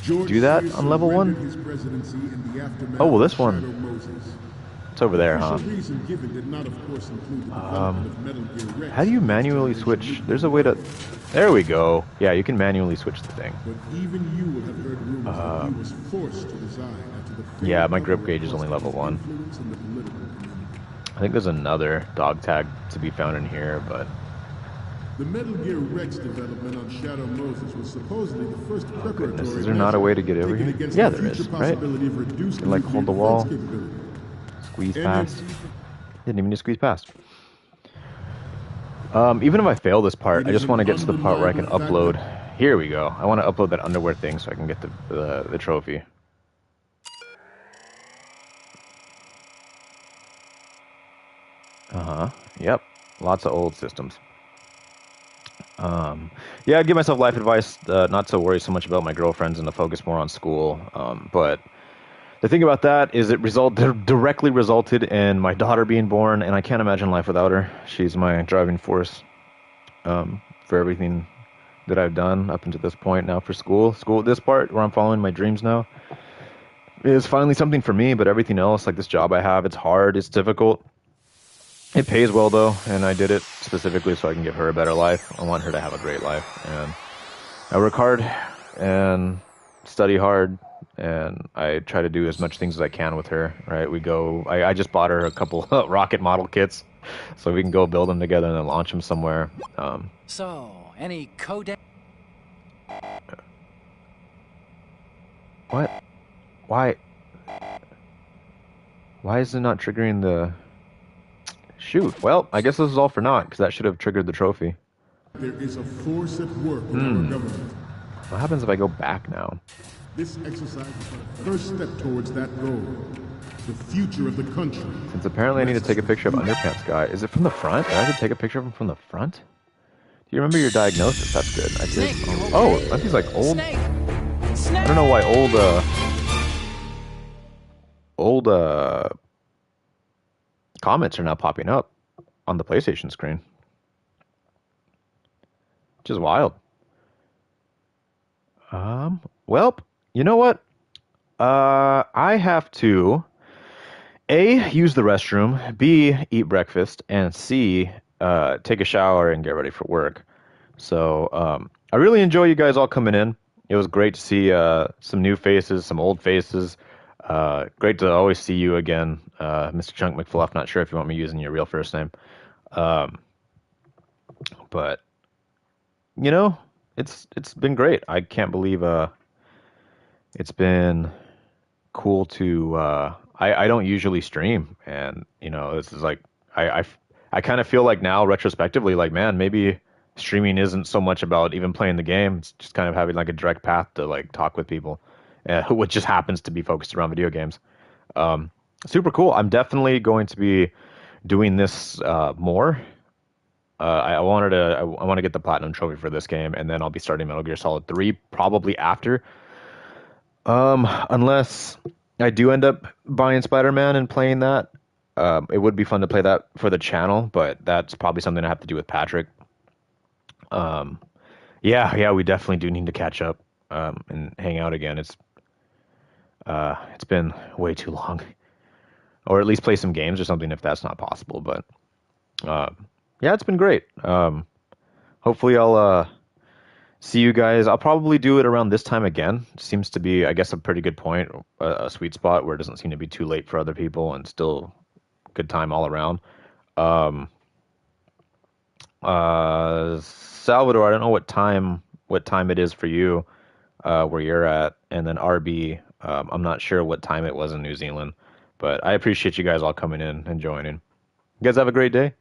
[SPEAKER 1] do that on level 1? Oh well, this one. It's over there, huh? How do you manually switch? There's a way to. There we go. Yeah, you can manually switch the thing. Yeah, my grip gauge is only level 1. I think there's another dog tag to be found in here, but.
[SPEAKER 3] The Metal Gear Rex development on Shadow Moses was supposedly the first preparatory.
[SPEAKER 1] Is there not a way to get over here? Yeah, there is, right? You can, like, hold the wall, squeeze past. Didn't even need to squeeze past. Even if I fail this part, I just want to get to the part where I can upload. Here we go. I want to upload that underwear thing so I can get the trophy. Yep. Lots of old systems. Yeah, I'd give myself life advice, not to worry so much about my girlfriends and to focus more on school. But the thing about that is it directly resulted in my daughter being born, and I can't imagine life without her. She's my driving force for everything that I've done up until this point now for school. This part where I'm following my dreams now is finally something for me, but everything else, like this job I have, it's hard, it's difficult. It pays well, though, and I did it specifically so I can give her a better life. I want her to have a great life, and I work hard and study hard, and I try to do as much things as I can with her, right? I just bought her a couple rocket model kits, so we can go build them together and then launch them somewhere.
[SPEAKER 2] So, any code?
[SPEAKER 1] What? Why is it not triggering the... Shoot, well, I guess this is all for naught, because that should have triggered the trophy.
[SPEAKER 3] There is a force at work in our government.
[SPEAKER 1] What happens if I go back now?
[SPEAKER 3] This exercise is the first step towards that goal. The future of the country.
[SPEAKER 1] Since apparently I need to take a picture of Underpants Guy. Is it from the front? Did I have to take a picture of him from the front? Do you remember your diagnosis? That's good. I did. Oh, aren't these like old... I don't know why old comments are now popping up on the PlayStation screen. Which is wild. Well, you know what? I have to A, use the restroom, B, eat breakfast, and C, take a shower and get ready for work. So, I really enjoy you guys all coming in. It was great to see some new faces, some old faces. Great to always see you again, Mr. Chunk McFluff. Not sure if you want me using your real first name. But, you know, it's been great. I can't believe it's been cool to... I don't usually stream, and, you know, this is like... I kind of feel like now, retrospectively, like, man, maybe streaming isn't so much about even playing the game. It's just kind of having, like, a direct path to, like, talk with people. Which just happens to be focused around video games. Super cool. I'm definitely going to be doing this more. I want to get the platinum trophy for this game, and then I'll be starting Metal Gear Solid 3 probably after. Unless I do end up buying Spider-Man and playing that. It would be fun to play that for the channel, but that's probably something I have to do with Patrick. Yeah, we definitely do need to catch up and hang out again. It's been way too long. Or at least play some games or something if that's not possible. But yeah, it's been great. Hopefully I'll see you guys. I'll probably do it around this time again. Seems to be, I guess, a pretty good point, a sweet spot where it doesn't seem to be too late for other people and still good time all around. Um, Salvador, I don't know what time it is for you, where you're at, and then RB, I'm not sure what time it was in New Zealand, but I appreciate you guys all coming in and joining. You guys have a great day.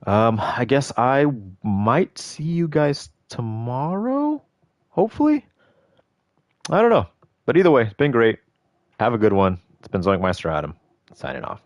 [SPEAKER 1] I guess I might see you guys tomorrow, hopefully. I don't know, but either way, it's been great. Have a good one. It's been ZoinkMeister Adam signing off.